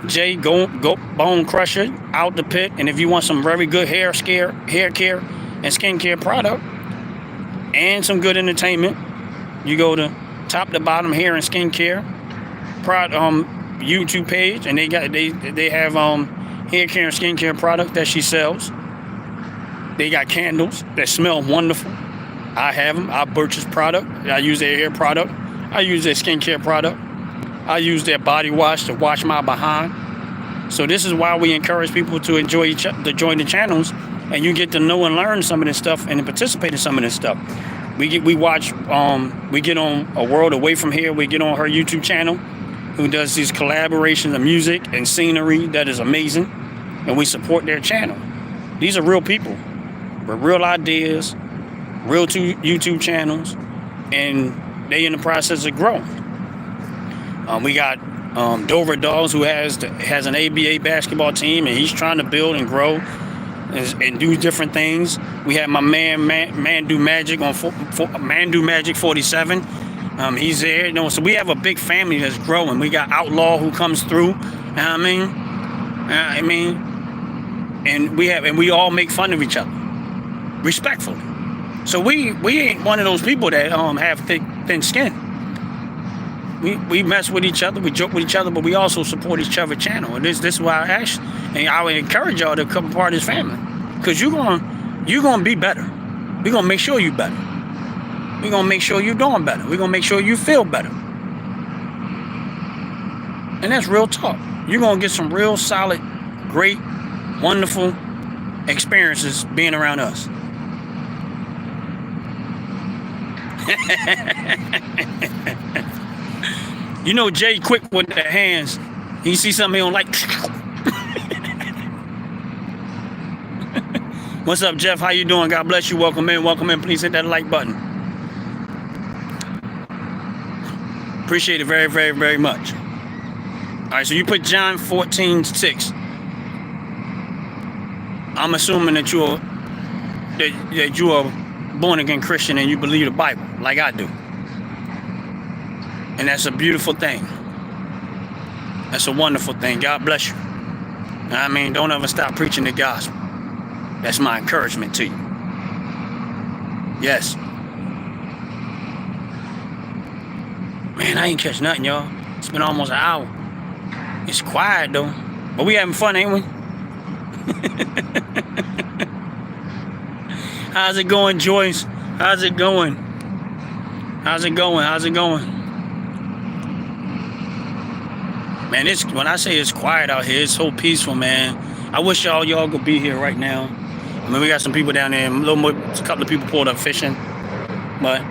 S1: Jay, go Bone Crusher, Out the Pit. And if you want some very good hair care and skincare product and some good entertainment, you go to Top to Bottom Hair and Skincare YouTube page, and they have hair care and skincare product that she sells. They got candles that smell wonderful. I have them. I purchase product. I use their hair product. I use their skincare product. I use their body wash to wash my behind. So this is why we encourage people to to join the channels, and you get to know and learn some of this stuff and participate in some of this stuff. We get on A World Away From Here. We get on her YouTube channel, who does these collaborations of music and scenery that is amazing, and we support their channel. These are real people with real ideas, real YouTube channels, and they in the process of growing. We got Dover Dogs, who has an ABA basketball team, and he's trying to build and grow and do different things. We have my man Do Magic on Man Do Magic 47. He's there, you know. So we have a big family that's growing. We got Outlaw who comes through. You know what I mean, and we all make fun of each other, respectfully. So we ain't one of those people that have thin skin. We mess with each other, we joke with each other, but we also support each other's channel. And this is why I would encourage y'all to become part of this family, because you're gonna be better. We're gonna make sure you better. We're gonna make sure you're doing better. We're gonna make sure you feel better. And that's real talk. You're gonna get some real solid, great, wonderful experiences being around us. You know Jay quick with the hands. You see something he don't like. What's up, Jeff? How you doing? God bless you. Welcome in. Welcome in. Please hit that like button. Appreciate it very, very, very much. All right, so you put John 14:6. I'm assuming that you are born again Christian and you believe the Bible like I do. And that's a beautiful thing. That's a wonderful thing. God bless you. I mean, don't ever stop preaching the gospel. That's my encouragement to you. Yes. Man, I ain't catch nothing, y'all. It's been almost an hour. It's quiet, though. But we having fun, ain't we? How's it going, Joyce? How's it going? How's it going? How's it going? Man, when I say it's quiet out here, it's so peaceful, man. I wish y'all could be here right now. I mean, we got some people down there, a couple of people pulled up fishing, but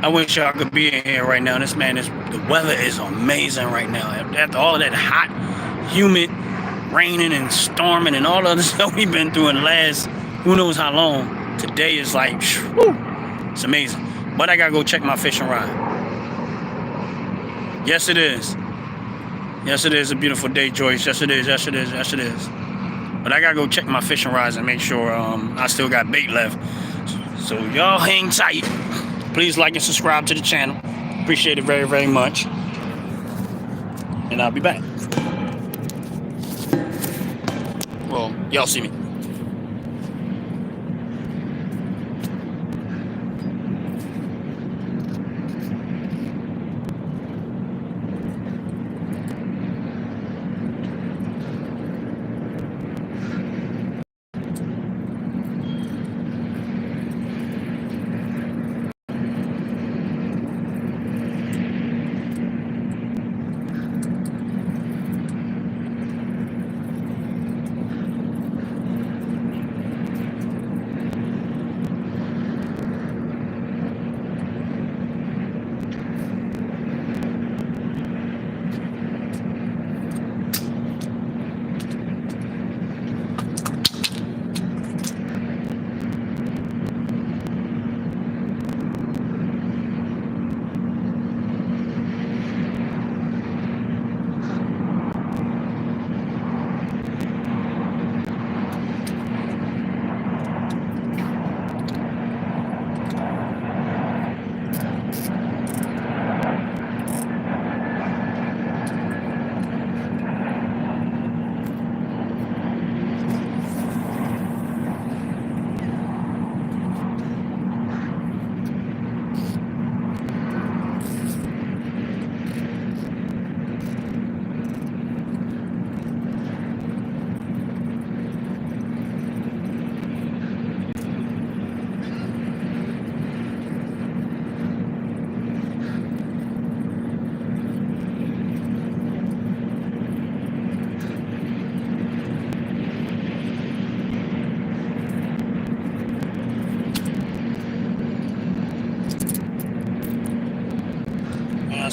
S1: I wish y'all could be in here right now. The weather is amazing right now. After all of that hot, humid, raining and storming and all of the stuff we've been through in the last who knows how long, today is like, whew, it's amazing. But I gotta go check my fishing rod. Yes, it is. Yes, it is a beautiful day, Joyce. Yes, it is. Yes, it is. Yes, it is. But I gotta go check my fishing rods and make sure I still got bait left. So y'all hang tight. Please like and subscribe to the channel. Appreciate it very, very much. And I'll be back. Well, y'all see me.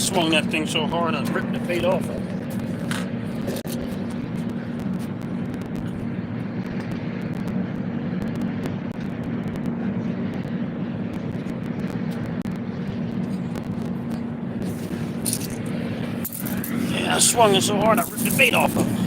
S1: swung that thing so hard I ripped the bait off of it. Yeah, I swung it so hard I ripped the bait off of it.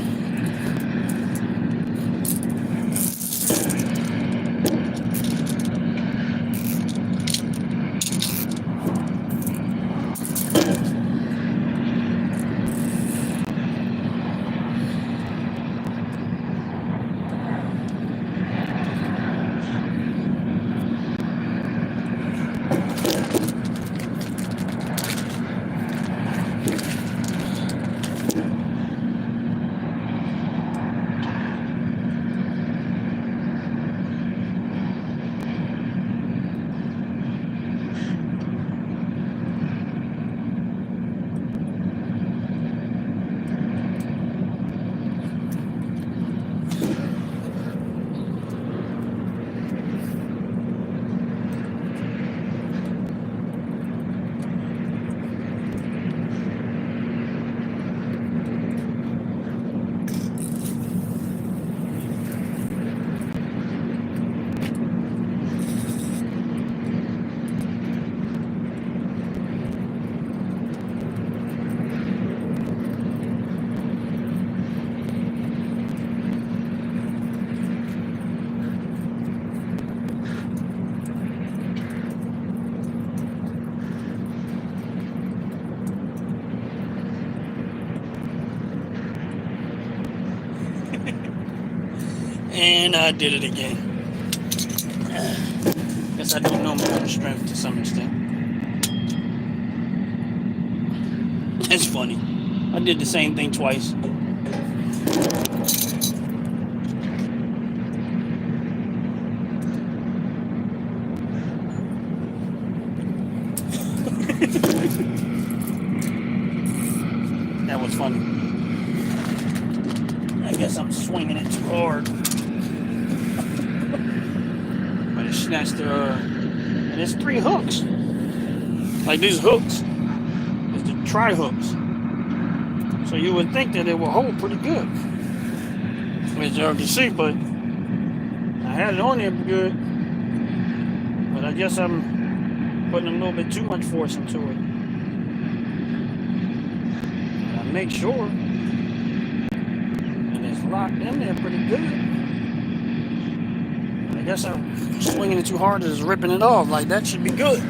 S1: And I did it again. Guess I don't know my own strength to some extent. It's funny. I did the same thing twice. That was funny. I guess I'm swinging it too hard. But it snatched and it's 3 hooks. Like these hooks. It's the tri-hooks. So you would think that it will hold pretty good. As y'all can see, but I had it on there good. But I guess I'm putting a little bit too much force into it. And I make sure. And it's locked in there pretty good. I guess I'm swinging it too hard, just ripping it off. Like that should be good.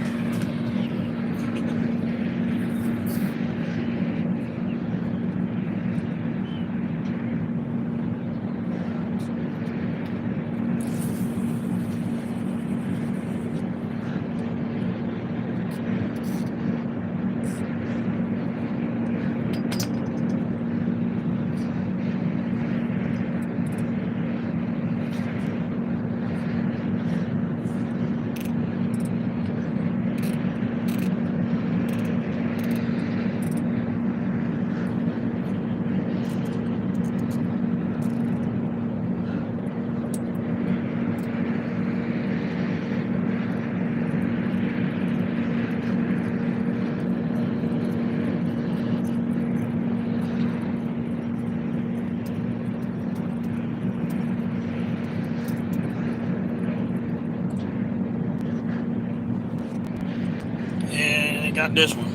S1: Got this one.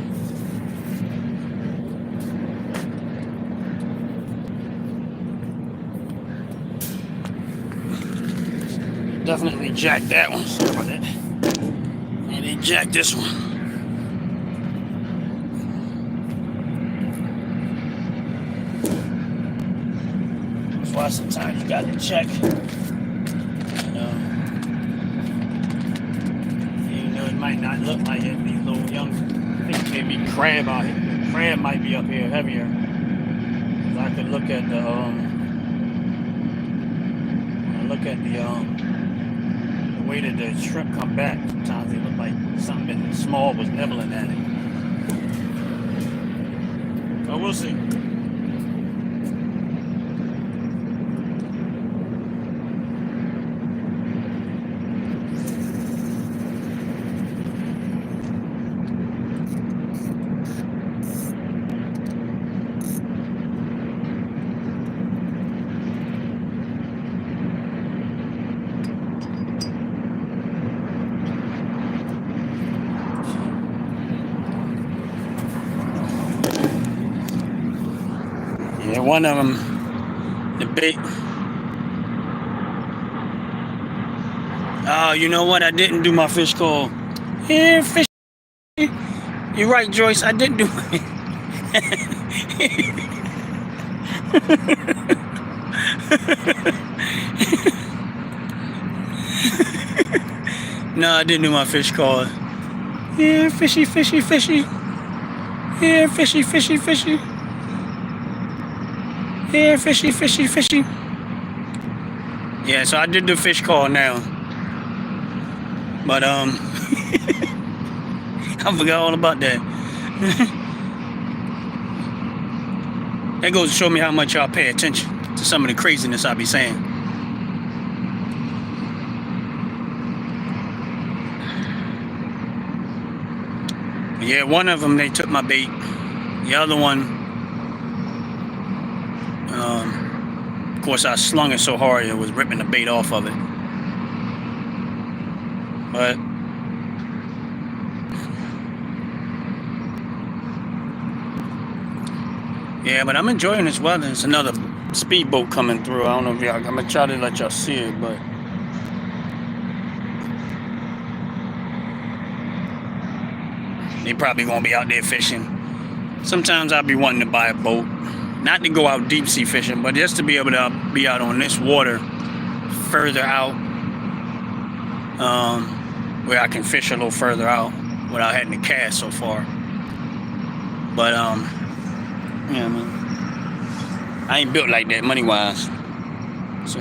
S1: Definitely jacked that one. Sorry about that. And they jacked this one. That's why sometimes you got to check. Even though it might not look like it, these little young. I think maybe crab out here. Crab might be up here heavier. Cause I could look at the way that the shrimp come back. Sometimes they look like something small was nibbling at it. But we'll see. Yeah, one of them, the bait. Oh, you know what? I didn't do my fish call. Yeah, fish. You're right, Joyce. I didn't do it. No, I didn't do my fish call. Yeah, fishy, fishy, fishy. Yeah, fishy, fishy, fishy. Yeah, fishy, fishy, fishy. Yeah, so I did the fish call now. But I forgot all about that. That goes to show me how much y'all pay attention to some of the craziness I be saying. Yeah, one of them, they took my bait. The other one, of course, I slung it so hard it was ripping the bait off of it. But yeah, but I'm enjoying this weather. It's another speedboat coming through. I don't know if y'all, I'm gonna try to let y'all see it, but they probably gonna be out there fishing. Sometimes I'll be wanting to buy a boat, not to go out deep sea fishing, but just to be able to be out on this water further out, where I can fish a little further out without having to cast so far. But yeah, I mean, I ain't built like that money-wise, so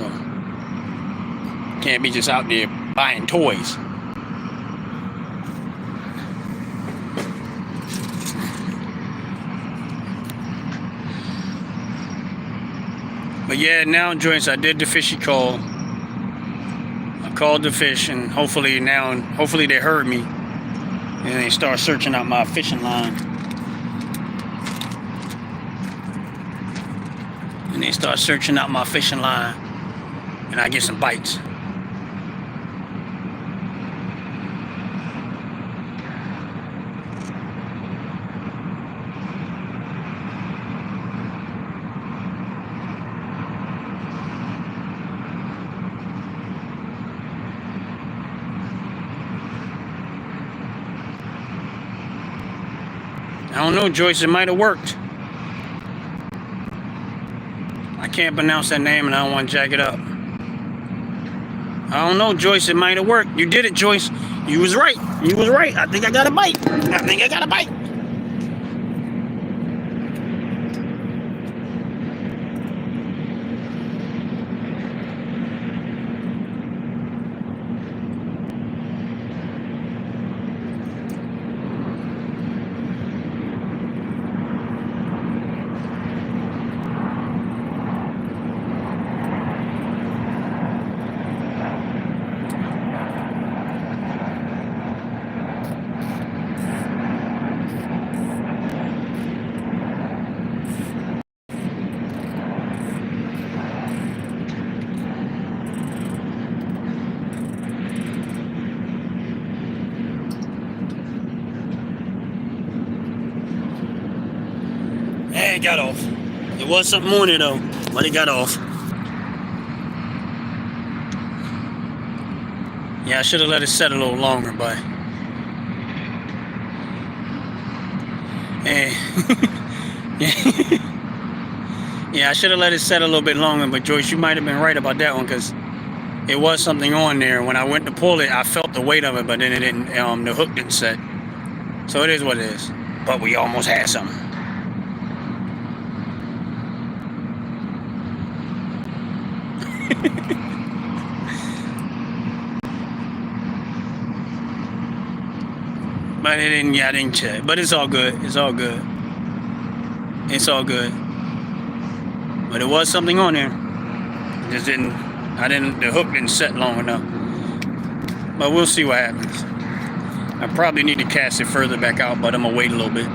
S1: can't be just out there buying toys. But yeah, now, Joyce, I did the fishy call. I called the fish, and hopefully they heard me, and they start searching out my fishing line. And they start searching out my fishing line, and I get some bites. I don't know, Joyce, it might have worked. I can't pronounce that name and I don't want to jack it up. I don't know, Joyce, it might have worked. You did it, Joyce. You was right. You was right. I think I got a bite. I think I got a bite. It got off. It was something on it though, but it got off. Yeah, I should have let it set a little longer, but yeah, I should have let it set a little bit longer. But Joyce, you might have been right about that one, because it was something on there. When I went to pull it, I felt the weight of it, but then it didn't. The hook didn't set. So it is what it is. But we almost had something. But it didn't. Yeah, I didn't check. But it's all good. It's all good. It's all good. But it was something on there. It just didn't. The hook didn't set long enough. But we'll see what happens. I probably need to cast it further back out, but I'm gonna wait a little bit.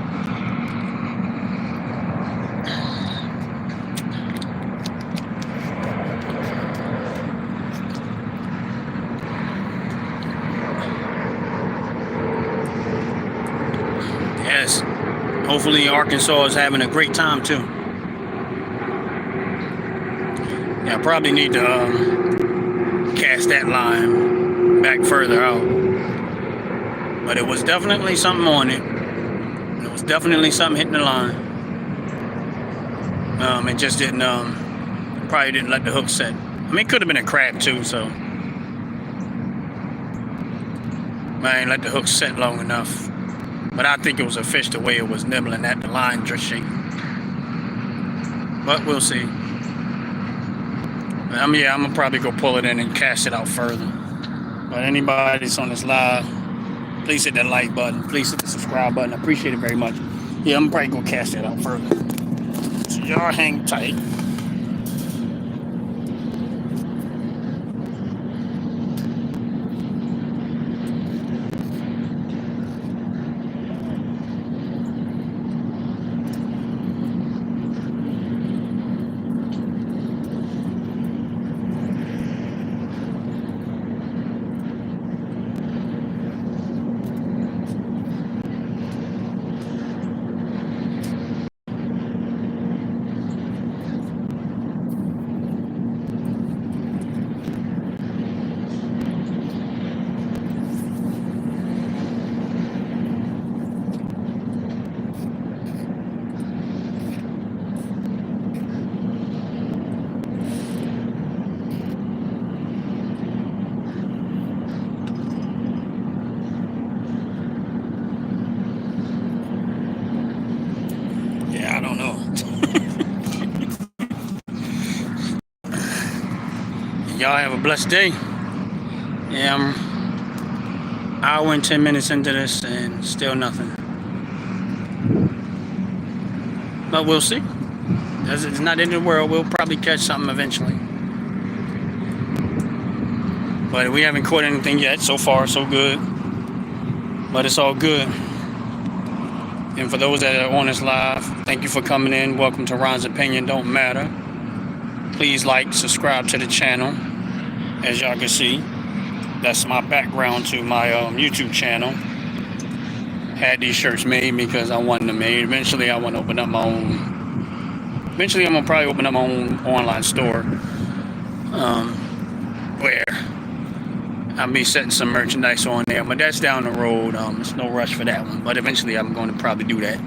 S1: Yes. Hopefully Arkansas is having a great time too. Yeah, I probably need to cast that line back further out. But it was definitely something on it. It was definitely something hitting the line. It just didn't, probably didn't let the hook set. I mean, it could have been a crab too, so. I ain't let the hook set long enough. But I think it was a fish the way it was nibbling at the line just shaking. But we'll see. Yeah, I'm gonna probably go pull it in and cast it out further. But anybody that's on this live, please hit that like button. Please hit the subscribe button. I appreciate it very much. Yeah, I'm probably gonna cast that out further. So y'all hang tight. Yeah, I don't know. Y'all have a blessed day. Yeah, I'm an hour and 10 minutes into this and still nothing. But we'll see. It's not in the world. We'll probably catch something eventually. But we haven't caught anything yet. So far, so good. But it's all good. And for those that are on this live, thank you for coming in. Welcome to Ron's Opinion Don't Matter. Please like, subscribe to the channel. As y'all can see, that's my background to my YouTube channel. Had these shirts made because I wanted them made. Eventually, I want to open up my own. Eventually, I'm gonna probably open up my own online store, where I'll be setting some merchandise on there. But that's down the road. There's no rush for that one. But eventually, I'm going to probably do that.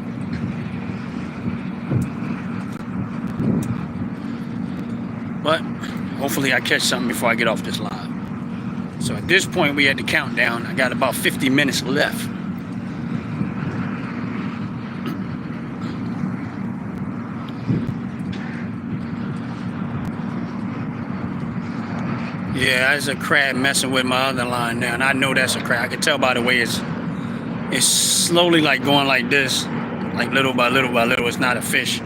S1: But hopefully, I catch something before I get off this live. So at this point, we had the countdown. I got about 50 minutes left. Yeah, there's a crab messing with my other line now, and I know that's a crab. I can tell by the way it's slowly like going like this, like little by little by little. It's not a fish.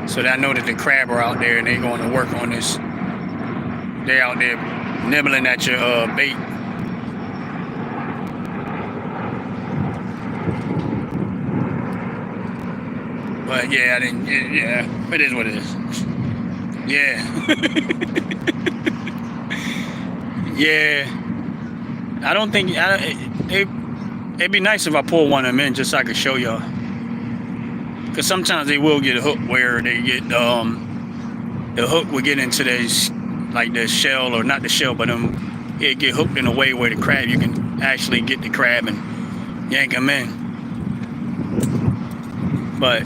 S1: So I know that the crab are out there and they're going to work on this. They're out there nibbling at your bait. But yeah, yeah, it is what it is. Yeah. Yeah. I don't think it'd be nice if I pull one of them in just so I could show y'all. Because sometimes they will get a hook where they get the hook will get into this, like the shell, or not the shell, but it get hooked in a way where the crab, you can actually get the crab and yank them in. But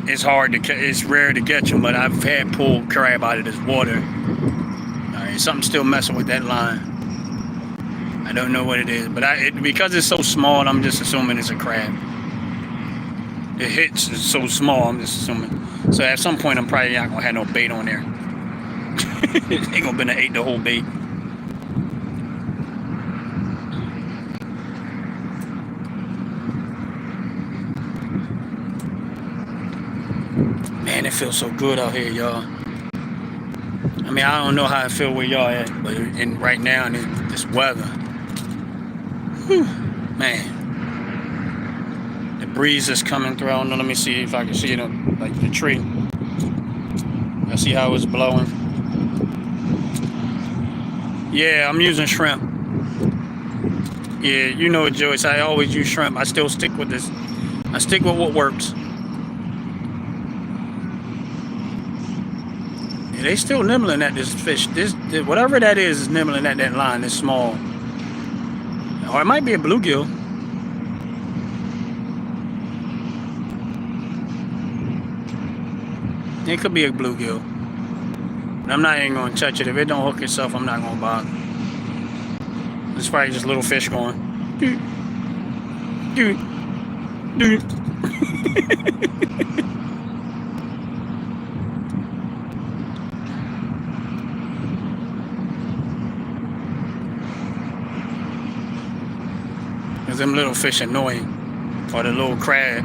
S1: it's hard to it's rare to catch them. But I've had pulled crab out of this water. All right, something's still messing with that line. I don't know what it is, but because it's so small, I'm just assuming it's a crab. The hits is so small, I'm just assuming. So at some point, I'm probably not gonna have no bait on there. They gonna been ate the whole bait. Man, it feels so good out here, y'all. I mean, I don't know how I feel where y'all at, but right now in this weather, whew, man. The breeze is coming through. I don't know. Let me see if I can see it on like the tree. I see how it's blowing. Yeah, I'm using shrimp. Yeah, you know it, Joyce. I always use shrimp. I still stick with this. I stick with what works. Yeah, they still nibbling at this fish. This whatever that is nibbling at that line. This small, or it might be a bluegill. It could be a bluegill. But I'm not even gonna touch it. If it don't hook itself, I'm not gonna bother. It's probably just little fish going. Doot, doot, doot. Cause them little fish annoying, or the little crab.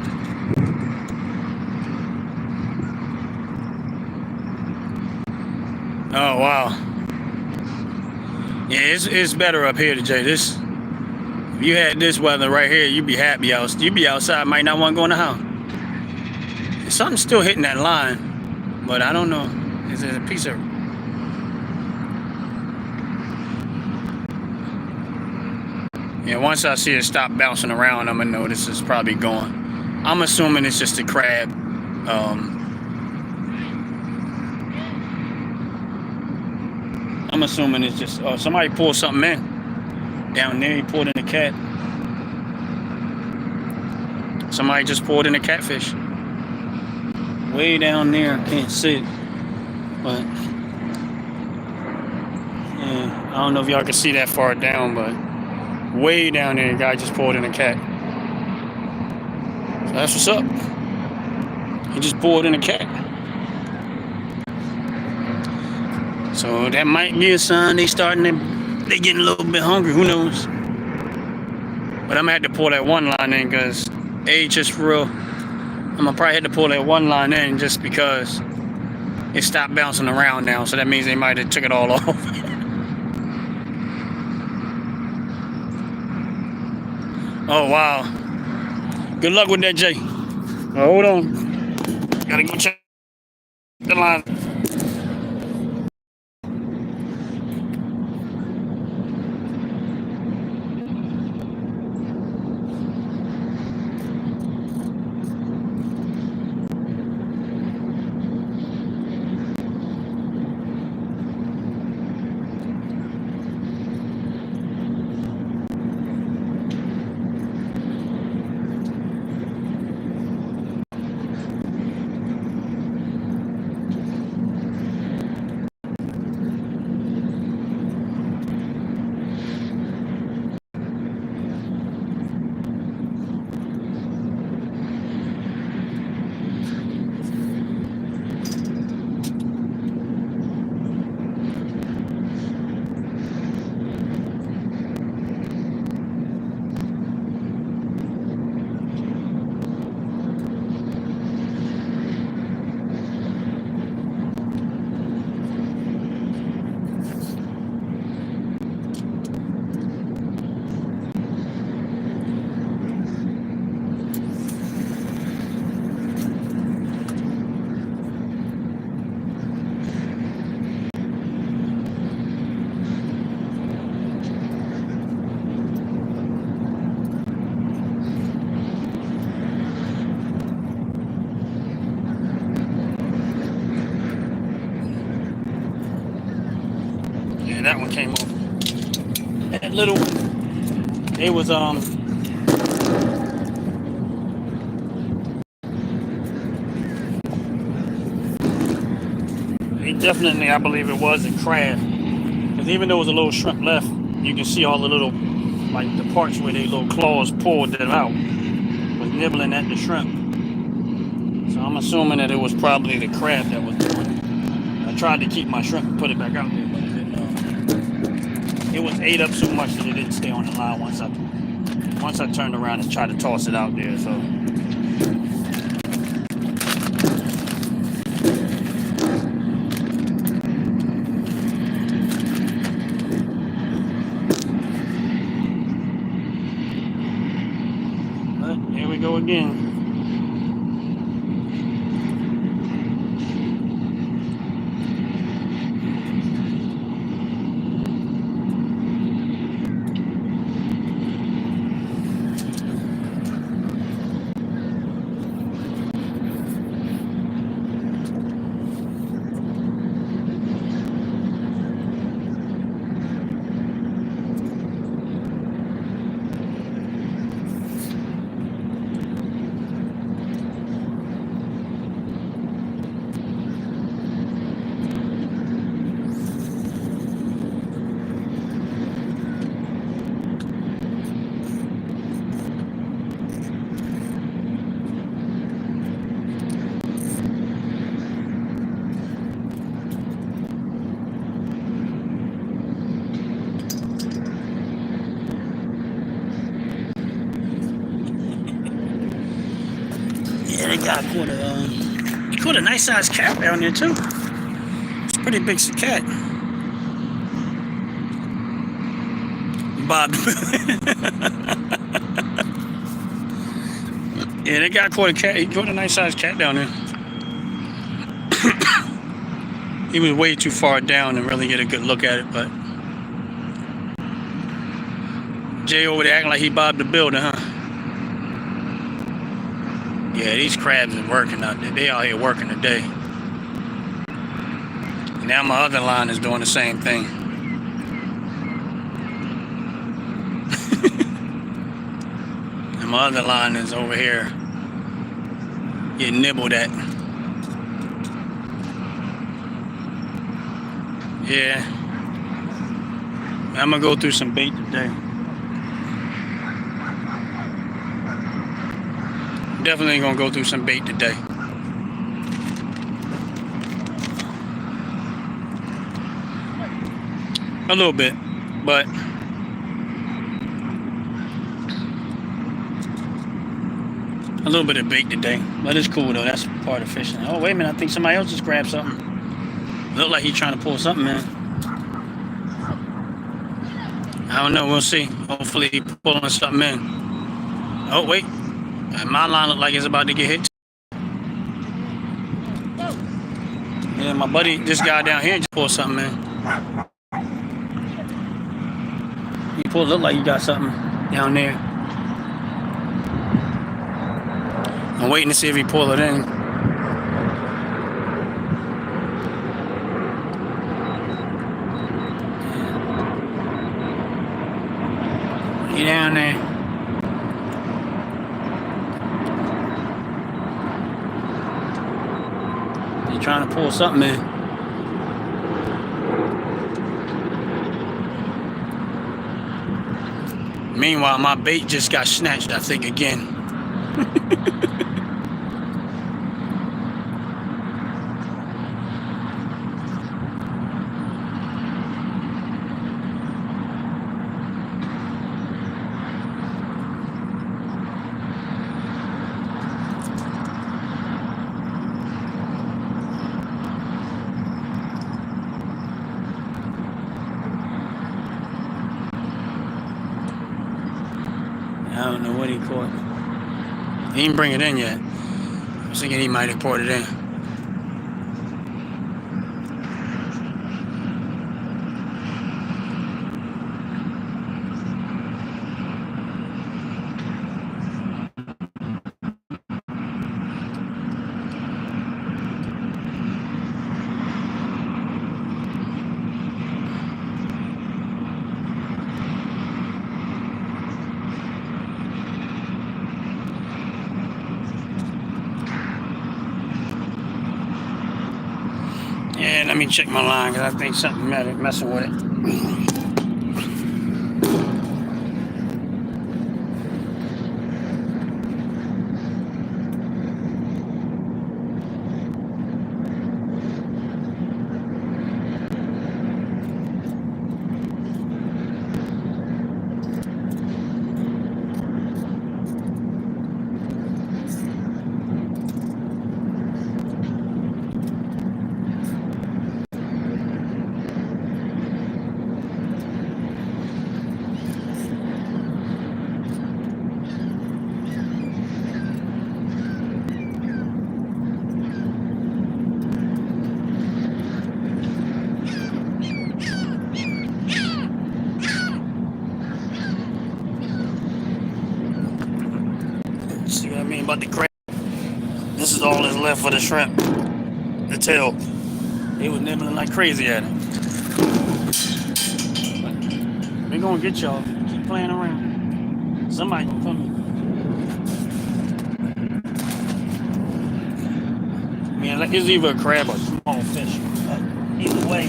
S1: Oh wow. Yeah, it's better up here today. This, if you had this weather right here, you'd be happy out. You'd be outside, might not want to go in the house. Something's still hitting that line, but I don't know. Is it a piece of? Yeah, once I see it stop bouncing around, I'm gonna know this is probably going. I'm assuming it's just a crab. I'm assuming it's just somebody pulled something in down there. He pulled in a cat. Somebody just pulled in a catfish. Way down there, I can't see it, but yeah, I don't know if y'all can see that far down, but way down there, a guy just pulled in a cat. So that's what's up. He just pulled in a cat. So that might be a sign they getting a little bit hungry. Who knows? But I'm gonna have to pull that one line in because just real. I'm gonna probably have to pull that one line in just because it stopped bouncing around now. So that means they might have took it all off. Oh wow. Good luck with that, Jay. Hold on. Gotta go check the line. That one came over. That little one, it was definitely, I believe it was a crab. Because even though there was a little shrimp left, you can see all the little, like the parts where they little claws pulled them out, was nibbling at the shrimp. So I'm assuming that it was probably the crab that was doing it. I tried to keep my shrimp and put it back out there, but it was ate up so much that it didn't stay on the line once I turned around and tried to toss it out there. So but here we go again. Yeah, he caught a nice sized cat down there too. It's a pretty big cat. Bob. Yeah, that guy caught a cat. He caught a nice sized cat down there. He was way too far down to really get a good look at it, but Jay over there acting like he bobbed the builder, huh? Yeah, these crabs are working out there. They out here working today. Now my other line is doing the same thing. And my other line is over here getting nibbled at. Yeah. I'm gonna go through some bait today. Definitely gonna go through some bait today. A little bit, but a little bit of bait today. But it's cool though. That's part of fishing. Oh wait a minute, I think somebody else just grabbed something. Look like he's trying to pull something in. I don't know, we'll see. Hopefully he's pulling something in. Oh wait. My line look like it's about to get hit. Yeah, my buddy, this guy down here just pulled something in. He pulled, look like he got something down there. I'm waiting to see if he pull it in. He down there. He's trying to pull something in. Meanwhile, my bait just got snatched, I think, again. I don't know what he caught. He didn't bring it in yet. I was thinking he might have poured it in. Yeah, let me check my line because I think something messing with it. See what I mean about the crab? This is all that's left for the shrimp. The tail. They was nibbling like crazy at it. We're gonna get y'all. Keep playing around. Somebody gonna come in. Man, like it's either a crab or a small fish. But either way,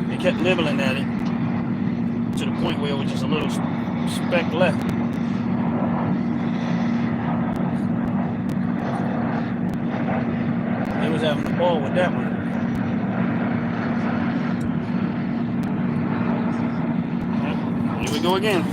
S1: they kept nibbling at it to the point where it was just a little speck left. They was having a ball with that one. Here we go again.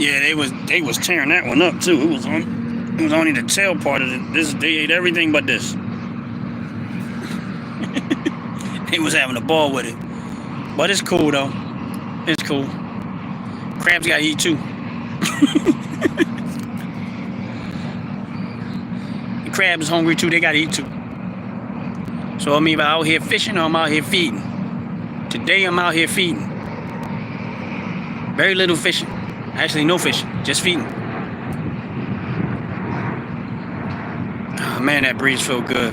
S1: Yeah, they was tearing that one up too. It was only the tail part of it. They ate everything but this. They was having a ball with it. But it's cool though. It's cool. Crabs gotta eat too. The crabs hungry too, they gotta eat too. So I'm either out here fishing or I'm out here feeding. Today I'm out here feeding. Very little fishing. Actually no fishing, just feeding. Oh man, that breeze feel good.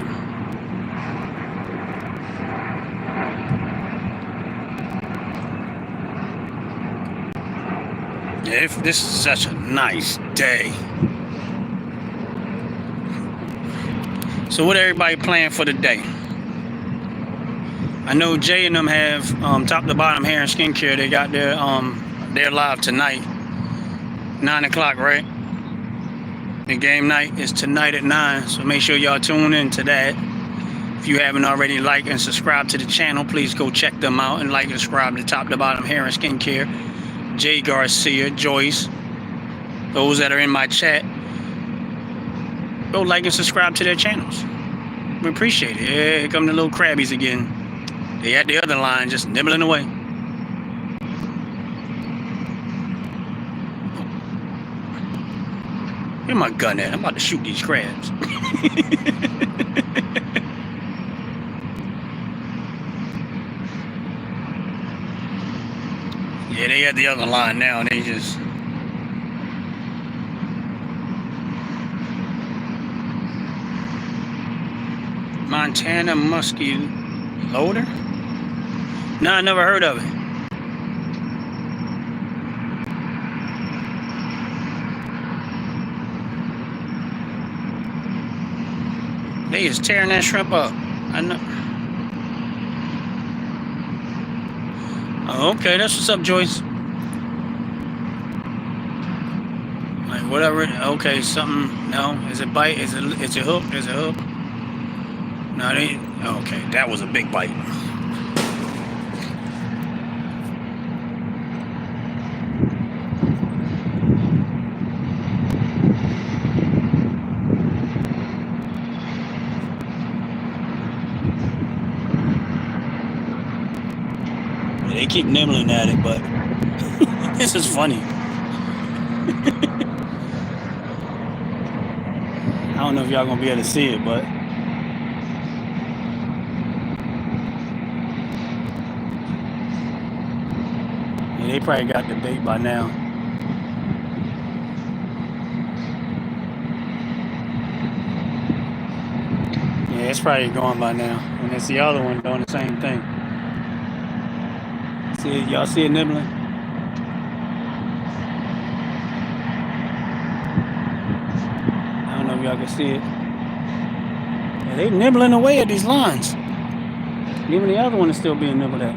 S1: Yeah, this is such a nice day. So what everybody planning for the day? I know Jay and them have top to bottom hair and skincare. They got they're live tonight, 9 o'clock, right? The game night is tonight at 9, so make sure y'all tune in to that. If you haven't already, like and subscribe to the channel, please go check them out and like and subscribe to top to bottom hair and skincare. Jay Garcia, Joyce, those that are in my chat, go like and subscribe to their channels. We appreciate it. Yeah, here come the little crabbies again. They at the other line, just nibbling away. Where my gun at? I'm about to shoot these crabs. Yeah, they at the other line now. They just... Montana musky loader? No, I never heard of it. They is tearing that shrimp up. I know. Oh, okay, that's what's up, Joyce. Like whatever. Okay, something. No, is it bite? Is it hook? Is it hook? No, they. Okay, that was a big bite. They keep nibbling at it, but this is funny. I don't know if y'all gonna be able to see it, but yeah, they probably got the bait by now. Yeah, it's probably gone by now. And it's the other one doing the same thing. See, y'all see it nibbling? I don't know if y'all can see it. Yeah, they nibbling away at these lines. Even the other one is still being nibbled at.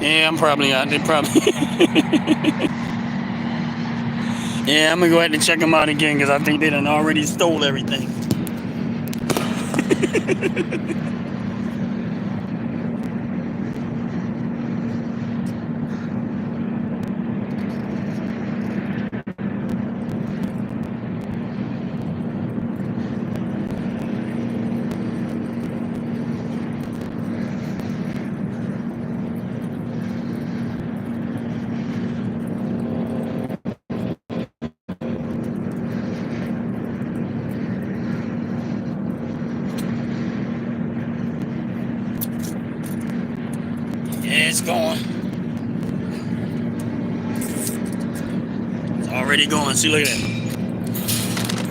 S1: Yeah, I'm probably out. They probably... Yeah, I'm gonna go ahead and check them out again because I think they done already stole everything. Yeah, it's going. It's already going. See, look at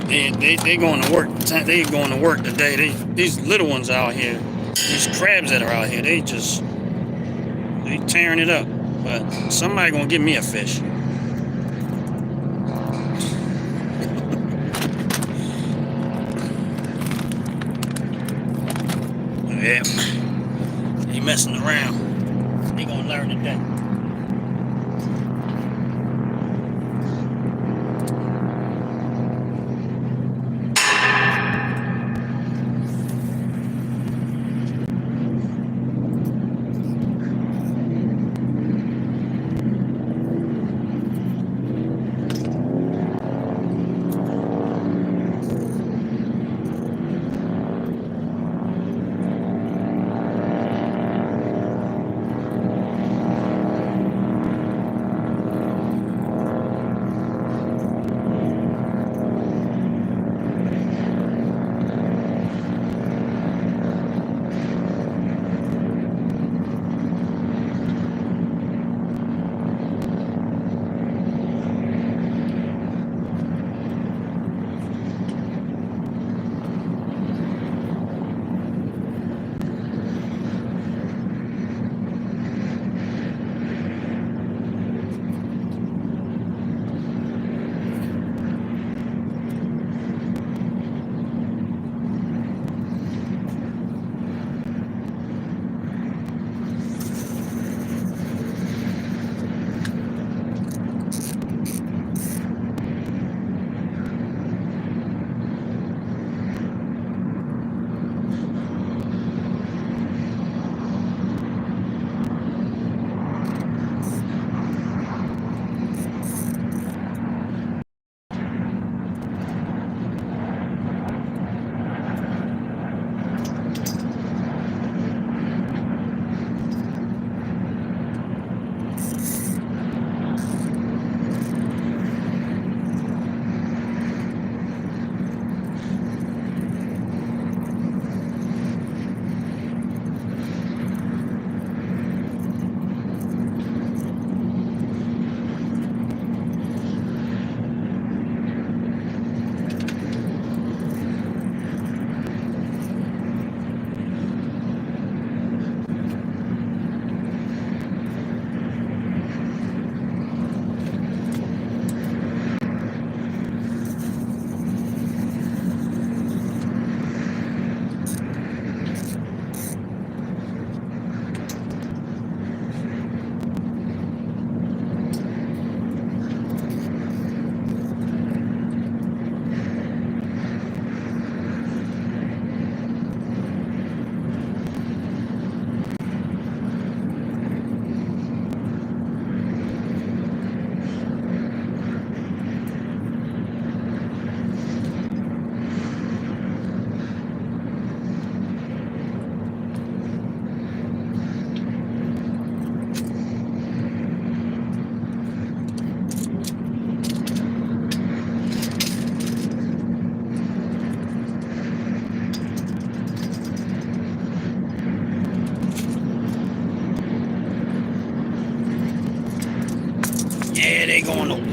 S1: that. They going to work. They going to work today. These little ones out here, these crabs that are out here, they tearing it up. But somebody gonna give me a fish. Yeah, they messing around. They gonna learn today.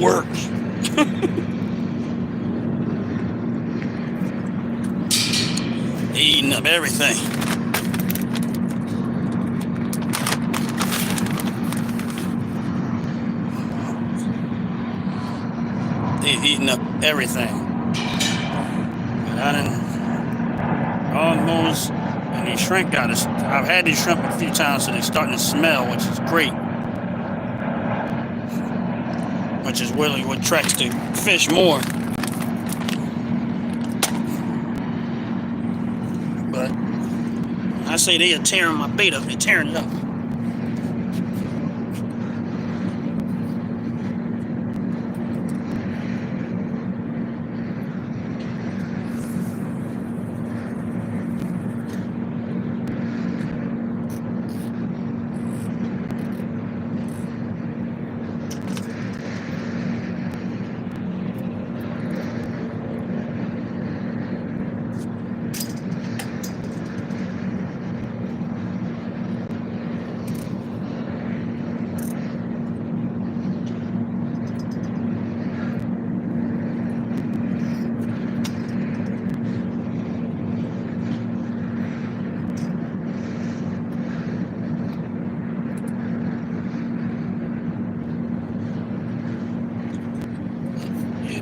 S1: works. Eating up everything. They're eating up everything. And I done almost, and these shrimp got us. I've had these shrimp a few times, so they're starting to smell, which is great. Which is really what attracts the fish more. But I say they are tearing my bait up. They're tearing it up.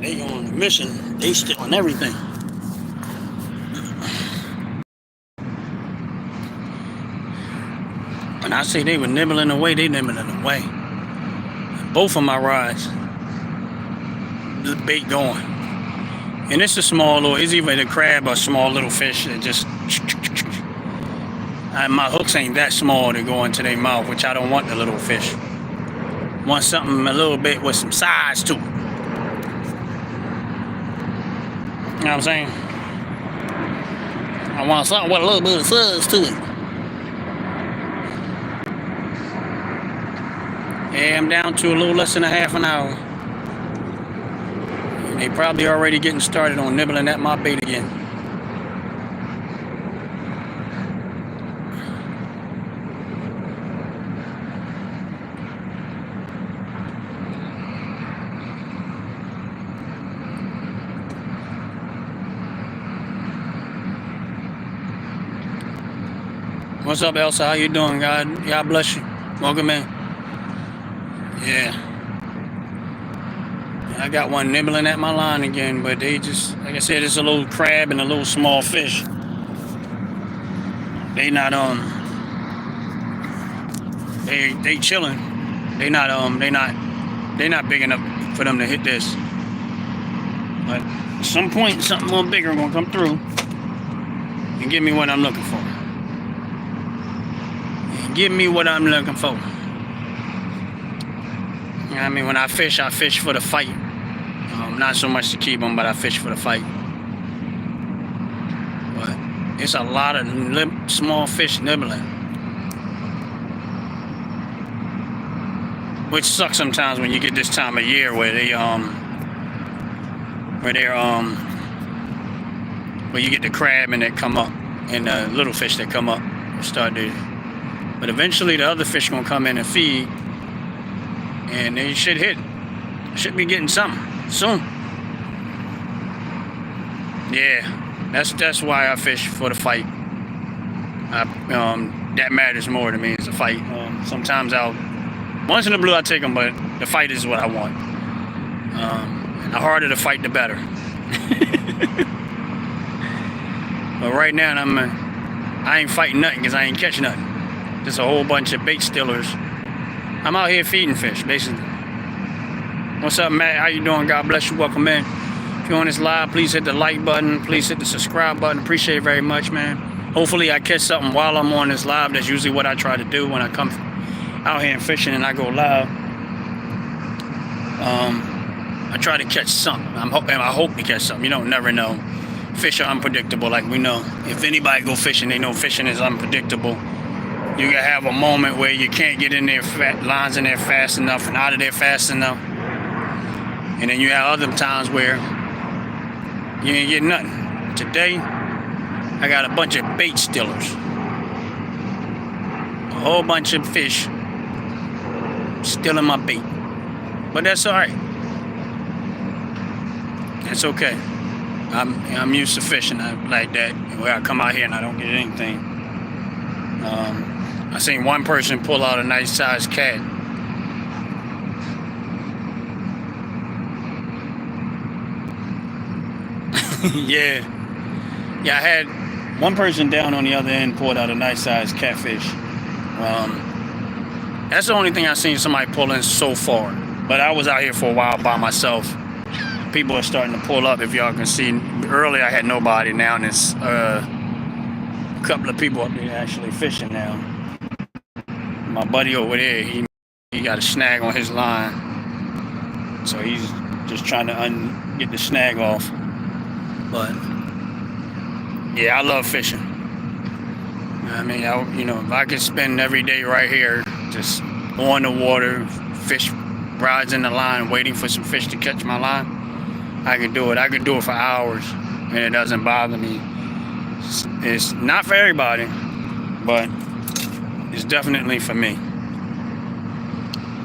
S1: They on a mission. They stealing everything. When I say they were nibbling away, they nibbling away. Both of my rods, the bait going. And it's a small little, it's either a crab or a small little fish that just, my hooks ain't that small to go into their mouth, which I don't want the little fish. Want something a little bit with some size to it. You know what I'm saying? I want something with a little bit of size to it. Yeah, I'm down to a little less than a half an hour. And they probably already getting started on nibbling at my bait again. What's up, Elsa? How you doing? God bless you. Welcome in. Yeah. I got one nibbling at my line again, but they just, like I said, it's a little crab and a little small fish. They not they chilling. They not big enough for them to hit this. But at some point, something a little bigger gonna come through and give me what I'm looking for. Give me what I'm looking for. You know what I mean? When I fish for the fight. Not so much to keep them, but I fish for the fight. But it's a lot of small fish nibbling. Which sucks sometimes when you get this time of year where where you get the crab and they come up, and the little fish that come up start to. But eventually the other fish gonna come in and feed, and they should hit. Should be getting something soon. Yeah, that's why I fish for the fight. That matters more to me is a fight. Sometimes once in a blue I take them, but the fight is what I want. The harder the fight, the better. But right now I ain't fighting nothing because I ain't catching nothing. Just a whole bunch of bait stealers. I'm out here feeding fish, basically. What's up, Matt? How you doing? God bless you. Welcome in. If you're on this live, please hit the like button. Please hit the subscribe button. Appreciate it very much, man. Hopefully I catch something while I'm on this live. That's usually what I try to do when I come out here and fishing and I go live. I try to catch something. I hope to catch something. You don't never know. Fish are unpredictable, like we know. If anybody go fishing, they know fishing is unpredictable. You can have a moment where you can't get in there, lines in there fast enough and out of there fast enough. And then you have other times where you ain't get nothing. Today, I got a bunch of bait stealers. A whole bunch of fish stealing my bait. But that's all right. It's okay. I'm used to fishing like that, where I come out here and I don't get anything. I seen one person pull out a nice sized cat. Yeah, yeah. I had one person down on the other end pulled out a nice sized catfish. That's the only thing I've seen somebody pull in so far. But I was out here for a while by myself. People are starting to pull up. If y'all can see, earlier I had nobody. Now there's a couple of people up there actually fishing now. My buddy over there, he got a snag on his line, so he's just trying to get the snag off. But yeah, I love fishing. I mean, if I could spend every day right here just on the water, fish rods in the line, waiting for some fish to catch my line, I could do it. I could do it for hours, and it doesn't bother me. It's not for everybody, but it's definitely for me.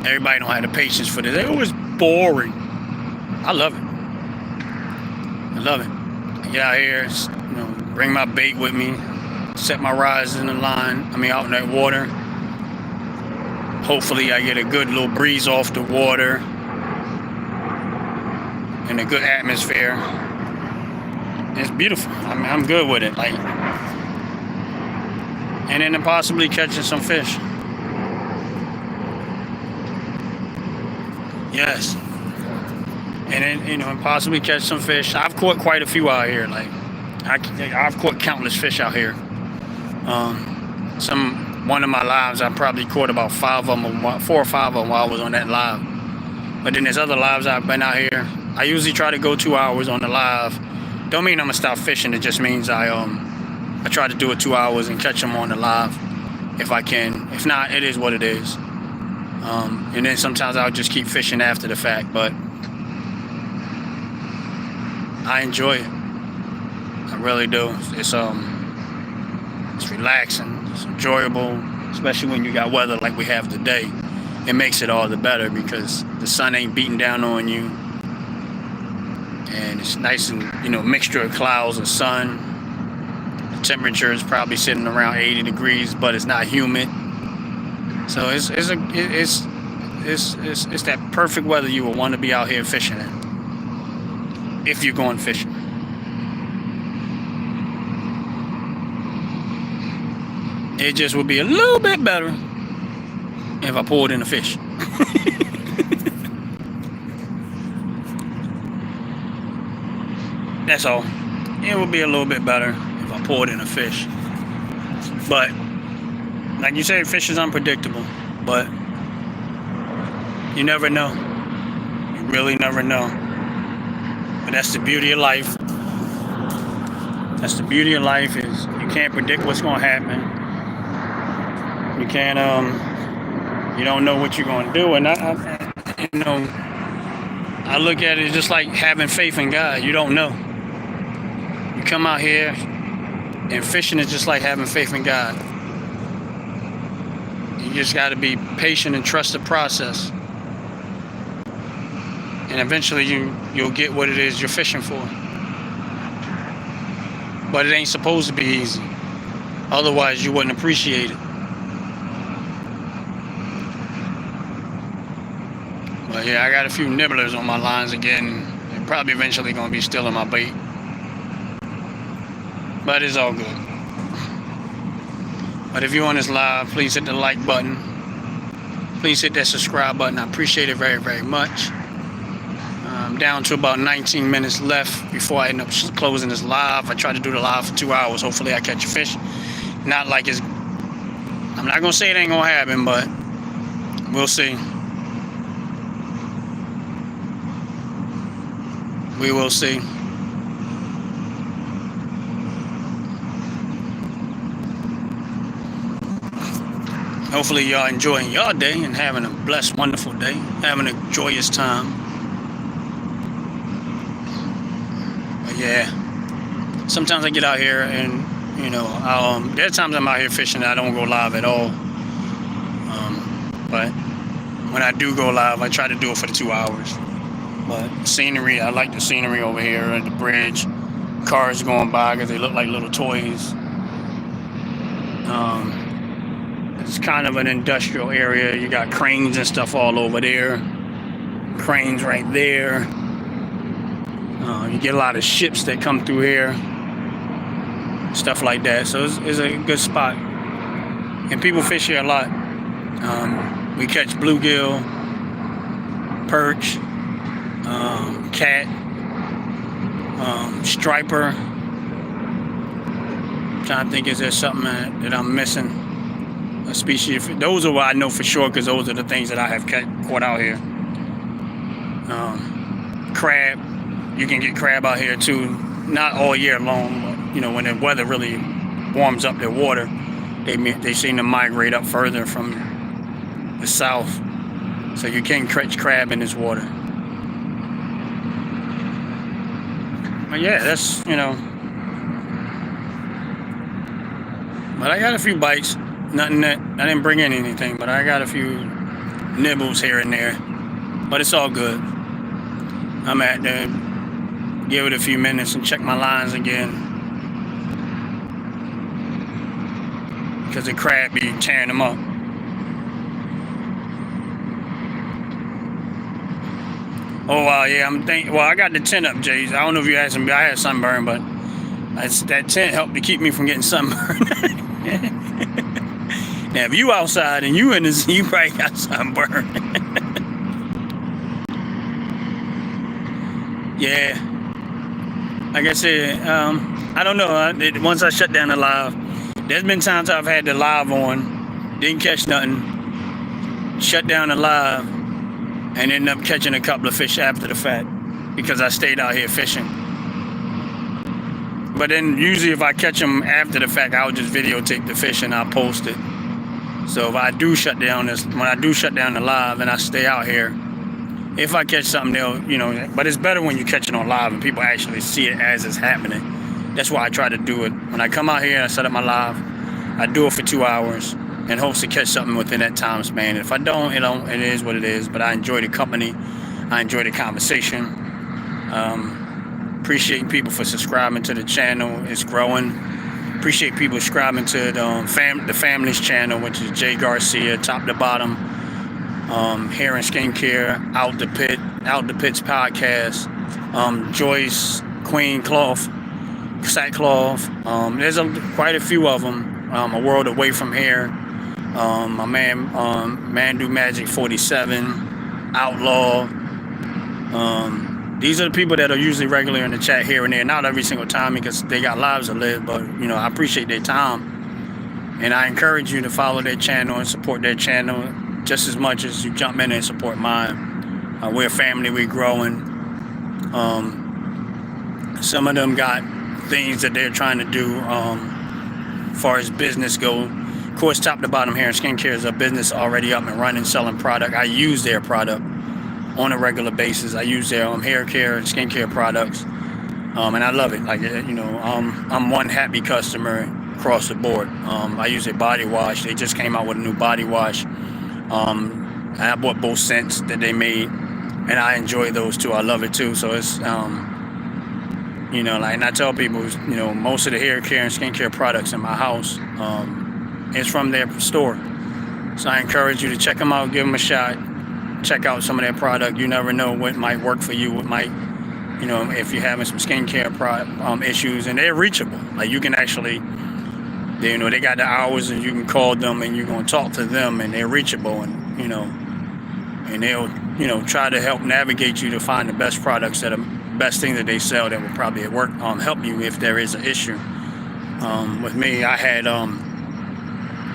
S1: Everybody don't have the patience for this. It was boring. I love it. I love it. I get out here, bring my bait with me, set my rods in the line. Out in that water. Hopefully, I get a good little breeze off the water and a good atmosphere. It's beautiful. I'm good with it. And then possibly catching some fish. Yes. And then possibly catch some fish. I've caught quite a few out here. I've caught countless fish out here. One of my lives, I probably caught about 4 or 5 of them while I was on that live. But then there's other lives I've been out here. I usually try to go 2 hours on the live. Don't mean I'm gonna stop fishing. It just means I try to do it 2 hours and catch them on the live if I can. If not, it is what it is. And then sometimes I'll just keep fishing after the fact. But I enjoy it. I really do. It's relaxing. It's enjoyable, especially when you got weather like we have today. It makes it all the better because the sun ain't beating down on you, and it's nice and mixture of clouds and sun. The temperature is probably sitting around 80 degrees, but it's not humid. So it's that perfect weather you would want to be out here fishing in, if you're going fishing. It just would be a little bit better if I pulled in a fish. That's all. It would be a little bit better if I pulled in a fish. But like you say, fish is unpredictable. But you never know. You really never know. But that's the beauty of life. That's the beauty of life, is you can't predict what's going to happen. You can't, you don't know what you're going to do. And I look at it just like having faith in God. You don't know. You come out here, and fishing is just like having faith in God. You just got to be patient and trust the process. And eventually you'll get what it is you're fishing for. But it ain't supposed to be easy. Otherwise, you wouldn't appreciate it. But yeah, I got a few nibblers on my lines again. They're probably eventually going to be still in my bait. But it's all good. But if you're on this live, please hit the like button. Please hit that subscribe button. I appreciate it very, very much. I'm down to about 19 minutes left before I end up closing this live. I tried to do the live for 2 hours. Hopefully I catch a fish. Not like it's... I'm not going to say it ain't going to happen, but we'll see. We will see. Hopefully y'all enjoying your day and having a blessed, wonderful day. Having a joyous time. But yeah. Sometimes I get out here and, there are times I'm out here fishing and I don't go live at all. But when I do go live, I try to do it for the 2 hours. But scenery, I like the scenery over here at the bridge. Cars going by because they look like little toys. It's kind of an industrial area. You got cranes and stuff all over there. Cranes right there. You get a lot of ships that come through here. Stuff like that. So it's a good spot. And people fish here a lot. We catch bluegill, perch, cat, striper. I'm trying to think, is there something that I'm missing? A species. Those are what I know for sure, because those are the things that I have caught out here. Crab. You can get crab out here too. Not all year long, but when the weather really warms up their water, they seem to migrate up further from the south. So you can catch crab in this water. But yeah, that's But I got a few bites. Nothing that I didn't bring in anything, but I got a few nibbles here and there. But it's all good. I'm at to give it a few minutes and check my lines again, because the crab be tearing them up. Oh yeah, I got the tent up, Jays. I don't know if you had some. I had sunburn, but that tent helped to keep me from getting sunburned. Now, if you outside and you in this, you probably got sunburn. Yeah. Like I said, I don't know. Once I shut down the live, there's been times I've had the live on, didn't catch nothing, shut down the live, and ended up catching a couple of fish after the fact because I stayed out here fishing. But then usually if I catch them after the fact, I'll just videotape the fish and I'll post it. So if I do shut down when I do shut down the live and I stay out here, if I catch something, they'll, but it's better when you catch it on live and people actually see it as it's happening. That's why I try to do it. When I come out here and I set up my live, I do it for 2 hours in hopes to catch something within that time span. If I don't, it is what it is, but I enjoy the company. I enjoy the conversation. Appreciate people for subscribing to the channel. It's growing. Appreciate people subscribing to the family's channel, which is Jay Garcia, top to bottom. Hair and Skincare, Out the Pits podcast, Joyce, Queen Cloth, Sackcloth. There's quite a few of them. A World Away from Here. My man, Man Do Magic 47, Outlaw. These are the people that are usually regular in the chat here and there. Not every single time because they got lives to live, but I appreciate their time. And I encourage you to follow their channel and support their channel just as much as you jump in and support mine. We're a family, we're growing. Some of them got things that they're trying to do as far as business go. Of course, top to bottom hair and skincare is a business already up and running, selling product. I use their product on a regular basis. I use their hair care and skincare products, and I love it. I'm one happy customer across the board. I use their body wash. They just came out with a new body wash. I bought both scents that they made, and I enjoy those too. I love it too. So it's and I tell people, most of the hair care and skincare products in my house is from their store. So I encourage you to check them out, give them a shot, check out some of their product. You never know what might work for you, what might, if you're having some skincare issues, and they're reachable. Like you can actually, they got the hours and you can call them and you're going to talk to them and they're reachable, and, and they'll, try to help navigate you to find the best products that are best thing that they sell that will probably work, help you if there is an issue. With me, I had,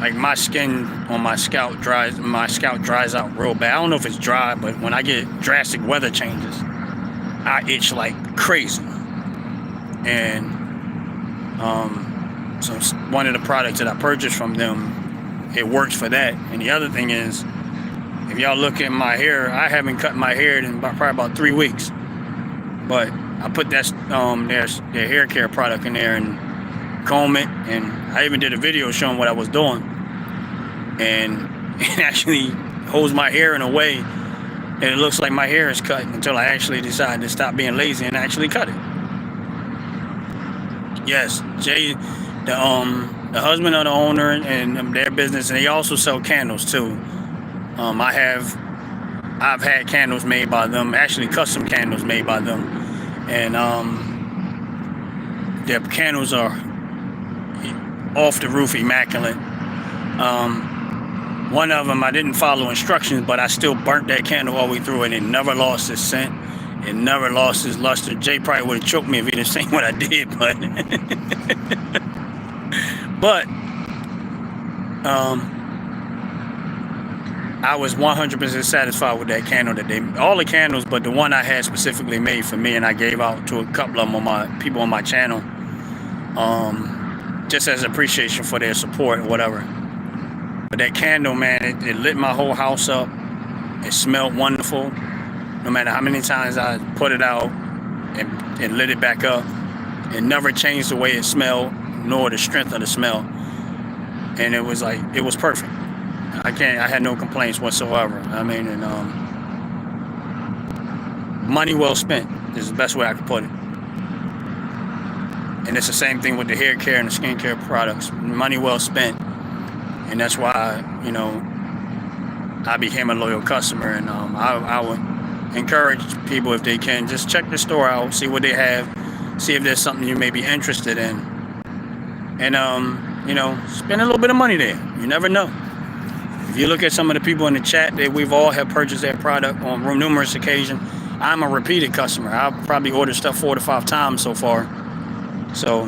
S1: like my skin on my scalp dries out real bad. I don't know if it's dry, but when I get drastic weather changes, I itch like crazy. And so one of the products that I purchased from them, it works for that. And the other thing is, if y'all look at my hair, I haven't cut my hair in probably about 3 weeks. But I put that their hair care product in there and comb it, and I even did a video showing what I was doing, and it actually holds my hair in a way And it looks like my hair is cut until I actually decide to stop being lazy and actually cut it. Yes, Jay, the husband of the owner and their business, and they also sell candles too. I've had candles made by them, actually custom candles made by them, and their candles are off the roof immaculate. One of them I didn't follow instructions, but I still burnt that candle all the way through, and it never lost its scent. It never lost its luster. Jay probably would have choked me if he didn't see what I did, but I was 100% satisfied with that candle all the candles, but the one I had specifically made for me, and I gave out to a couple of them on my people on my channel, just as appreciation for their support or whatever. But that candle, man, it lit my whole house up. It smelled wonderful. No matter how many times I put it out and lit it back up, it never changed the way it smelled, nor the strength of the smell. And it was perfect. I had no complaints whatsoever. I mean, and money well spent is the best way I could put it. And it's the same thing with the hair care and the skincare products. Money well spent. And that's why, I became a loyal customer. And I would encourage people, if they can, just check the store out, see what they have, see if there's something you may be interested in. And, spend a little bit of money there. You never know. If you look at some of the people in the chat, we've all have purchased their product on numerous occasions. I'm a repeated customer. I've probably ordered stuff 4 to 5 times so far. So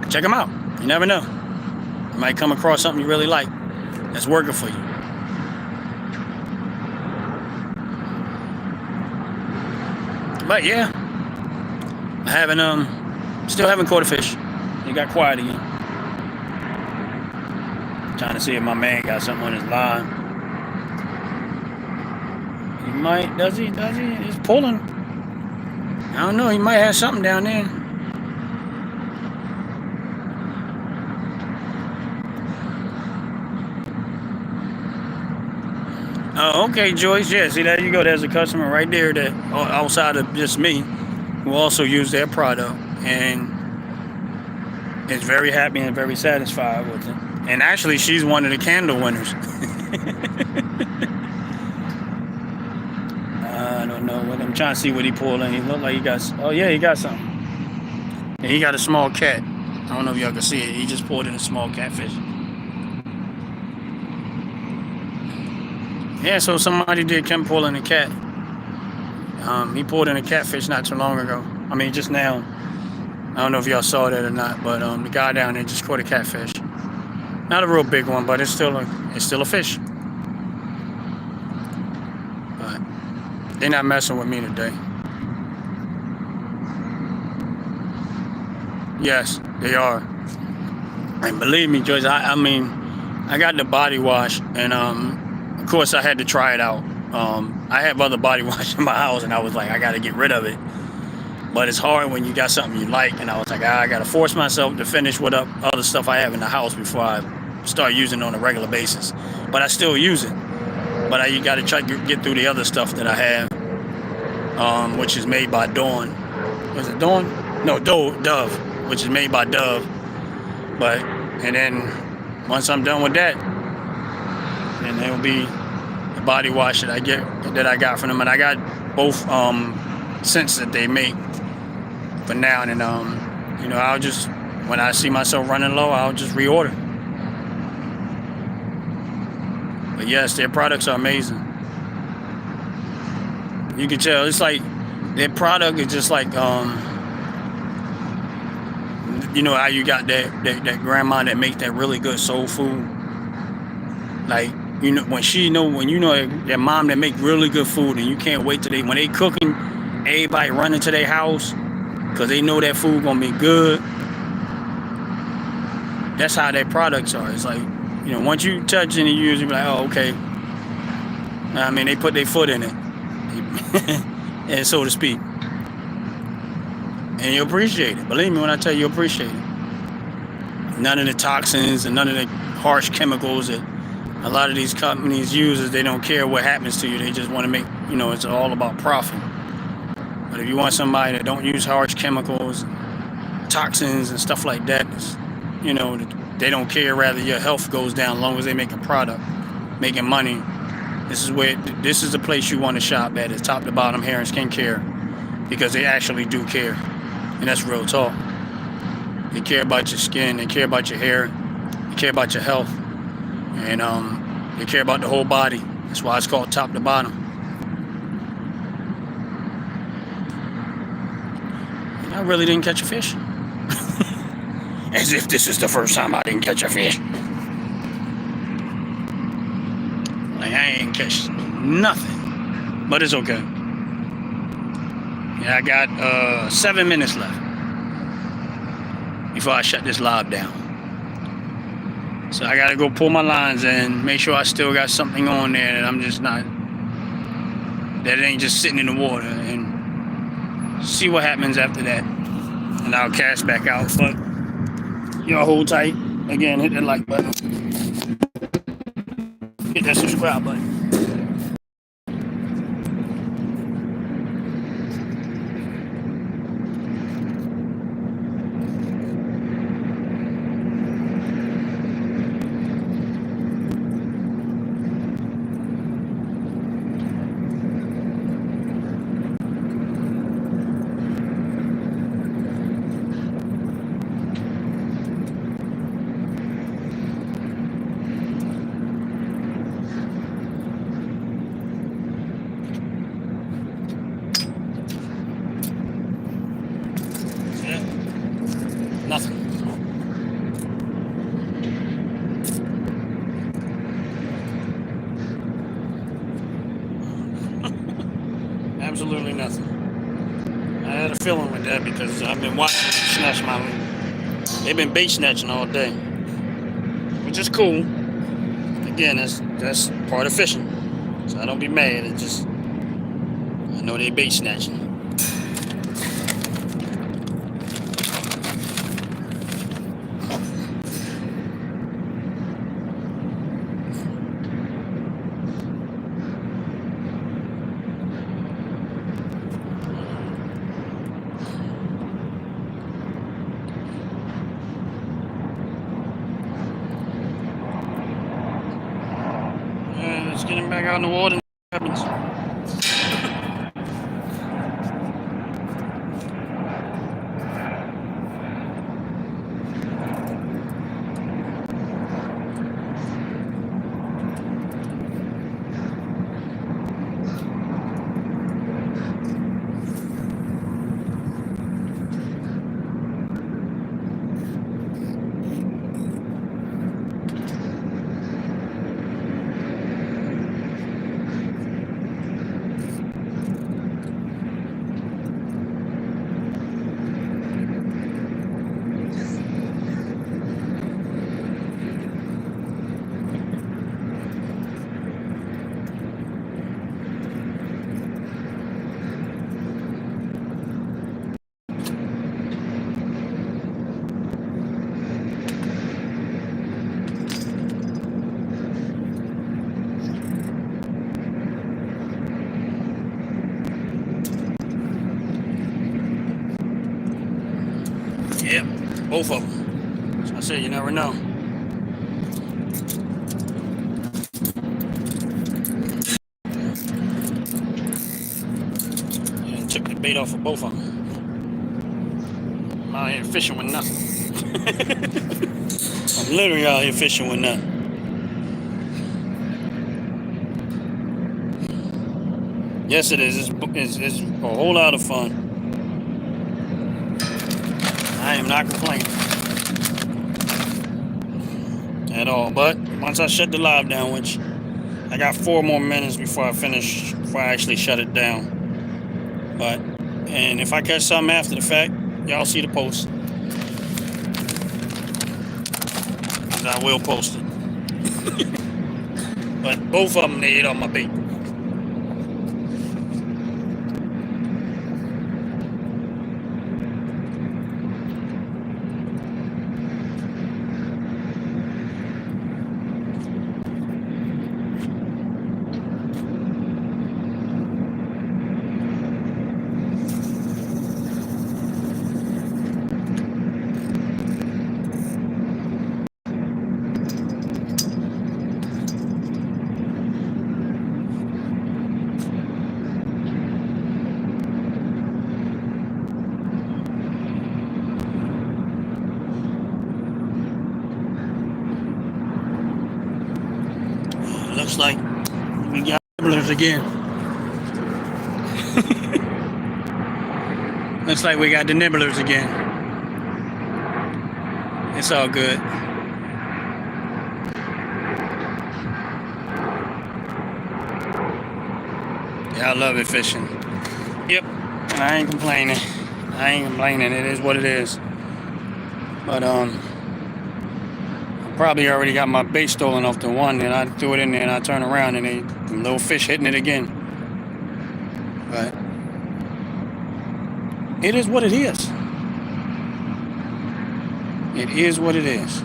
S1: check them out. You never know. You might come across something you really like that's working for you. But yeah, still haven't caught a fish. It got quiet again. Trying to see if my man got something on his line. He might, does he? He's pulling. I don't know, he might have something down there. Oh, okay, Joyce. Yeah, see, there you go. There's a customer right there that outside of just me, who also used their product and is very happy and very satisfied with it. And actually, she's one of the candle winners. I don't know what I'm trying to see what he pulled in. He looked like he got. Oh yeah, he got something. Yeah, he got a small cat. I don't know if y'all can see it. He just pulled in a small catfish. Yeah, so somebody did come pull in a cat. He pulled in a catfish not too long ago. I mean, just now. I don't know if y'all saw that or not, but the guy down there just caught a catfish. Not a real big one, but it's still a fish. But they're not messing with me today. Yes, they are. And believe me, Joyce, I got the body wash, and of course I had to try it out. I have other body wash in my house, and I was like, I got to get rid of it. But it's hard when you got something you like, and I was like, I got to force myself to finish what other stuff I have in the house before I start using it on a regular basis. But I still use it. But you got to try to get through the other stuff that I have, which is made by Dawn. Was it Dawn? No, Dove, which is made by Dove. And then once I'm done with that, then there'll be the body wash that I got from them, and I got both scents that they make for now. And I'll just, when I see myself running low, I'll just reorder. But yes, their products are amazing. You can tell it's like their product is just like how you got that grandma that makes that really good soul food. Like, when you know that mom that make really good food, and you can't wait till when they cooking, everybody running to their house because they know that food gonna be good. That's how their products are. It's like, once you touch it and you use it, you're like, oh, okay. I mean, they put their foot in it, and so to speak. And you appreciate it. Believe me when I tell you, you appreciate it. None of the toxins and none of the harsh chemicals that a lot of these companies use is they don't care what happens to you. They just want to make, it's all about profit. But if you want somebody that don't use harsh chemicals, toxins and stuff like that, they don't care. Rather, your health goes down as long as they make a product, making money. This is the place you want to shop at. It's top to bottom hair and skincare, because they actually do care, and that's real talk. They care about your skin, they care about your hair, they care about your health, and they care about the whole body. That's why it's called top to bottom. I really didn't catch a fish. As if this is the first time I didn't catch a fish. Like, I ain't catch nothing. But it's okay. Yeah, I got 7 minutes left before I shut this live down. So I gotta go pull my lines in, make sure I still got something on there that I'm just not, that it ain't just sitting in the water, and see what happens after that. And I'll cast back out. But y'all hold tight. Again, hit that like button. Hit that subscribe button. Nothing. Absolutely nothing. I had a feeling with that because I've been watching them snatch they've been bait snatching all day, which is cool. Again, that's part of fishing, so I don't be mad. It just, I know they bait snatching. Let's get him back out in the water and see what happens. Yep, both of them. So I said, you never know. And took the bait off of both of them. I'm out here fishing with nothing. I'm literally out here fishing with nothing. Yes, it is. It's a whole lot of fun. I am not complaining at all. But once I shut the live down, which I got 4 more minutes before I actually shut it down. And if I catch something after the fact, y'all see the post. I will post it. But both of them, they ate on my bait. Looks like we got nibblers again. Looks like we got the nibblers again. It's all good. Yeah, I love it fishing. Yep, I ain't complaining. It is what it is. But I probably already got my bait stolen off the one, and I threw it in there, and I turn around, and them little fish hitting it again. But it is what it is. It is what it is.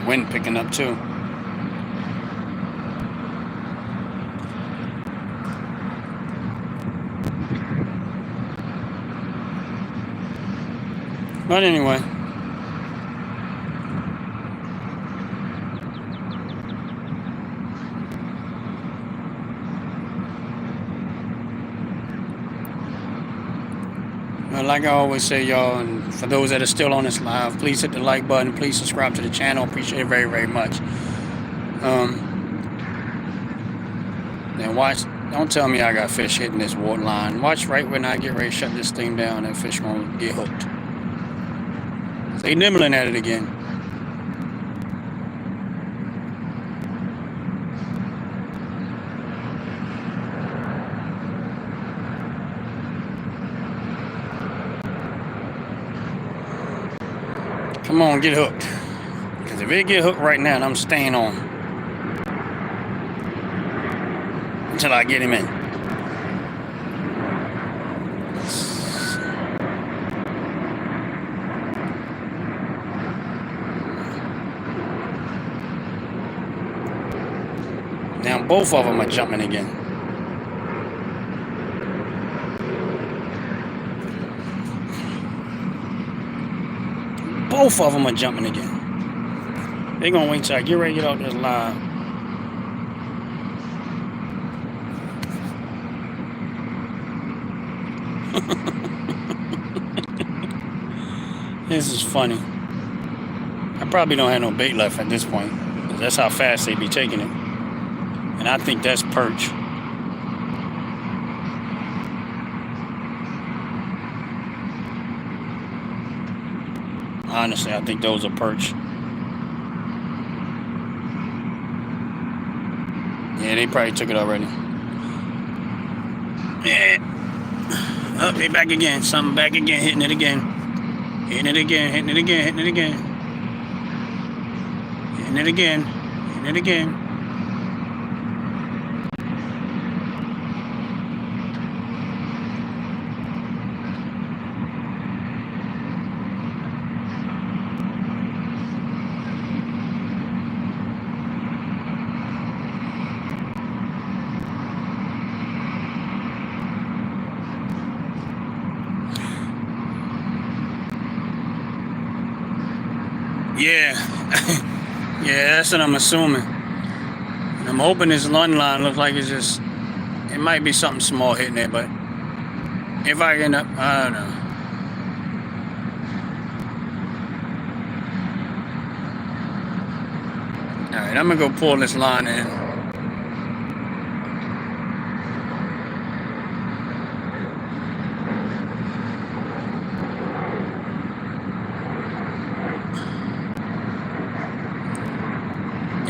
S1: Wind picking up too. But anyway. Like I always say, y'all, and for those that are still on this live, please hit the like button. Please subscribe to the channel. Appreciate it very, very much. Now watch. Don't tell me I got fish hitting this water line. Watch right when I get ready to shut this thing down, that fish gonna get hooked. They nibbling at it again. Come on, get hooked. Because if it get hooked right now, I'm staying on until I get him in. Now both of them are jumping again. Both of them are jumping again. They're going to wait till I get ready to get off this live. This is funny. I probably don't have no bait left at this point. That's how fast they be taking it. And I think that's perch. Honestly, I think those are perch. Yeah, they probably took it already. Yeah. Oh, they back again. Something back again. Hitting it again. Hitting it again. Hitting it again. Hitting it again. Hitting it again. Hitting it again. Yeah, yeah, that's what I'm assuming. And I'm hoping this lung line looks like it's just, it might be something small hitting it, but if I end up, I don't know. All right, I'm gonna go pull this line in.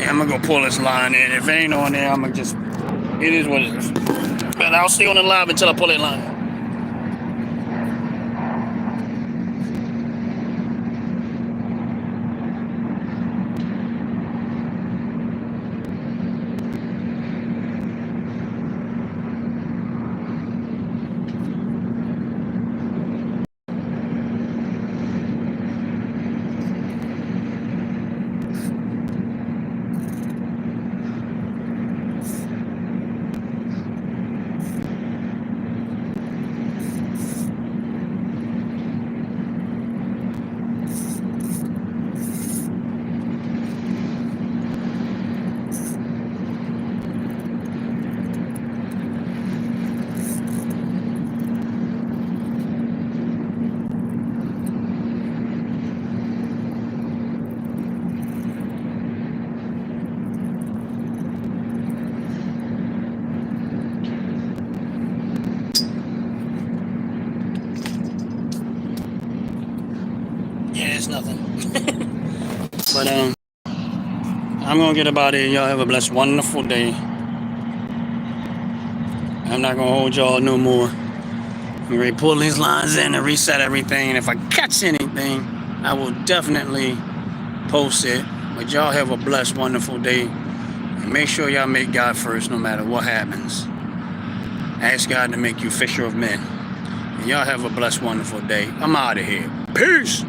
S1: I'm gonna go pull this line in. If it ain't on there, I'm gonna just, it is what it is. But I'll stay on the live until I pull that line. It's nothing. But I'm gonna get about it. Y'all have a blessed, wonderful day. I'm not gonna hold y'all no more. I'm ready to pull these lines in and reset everything. And if I catch anything, I will definitely post it. But y'all have a blessed, wonderful day. And make sure y'all make God first no matter what happens. Ask God to make you fisher of men. And y'all have a blessed, wonderful day. I'm out of here. Peace.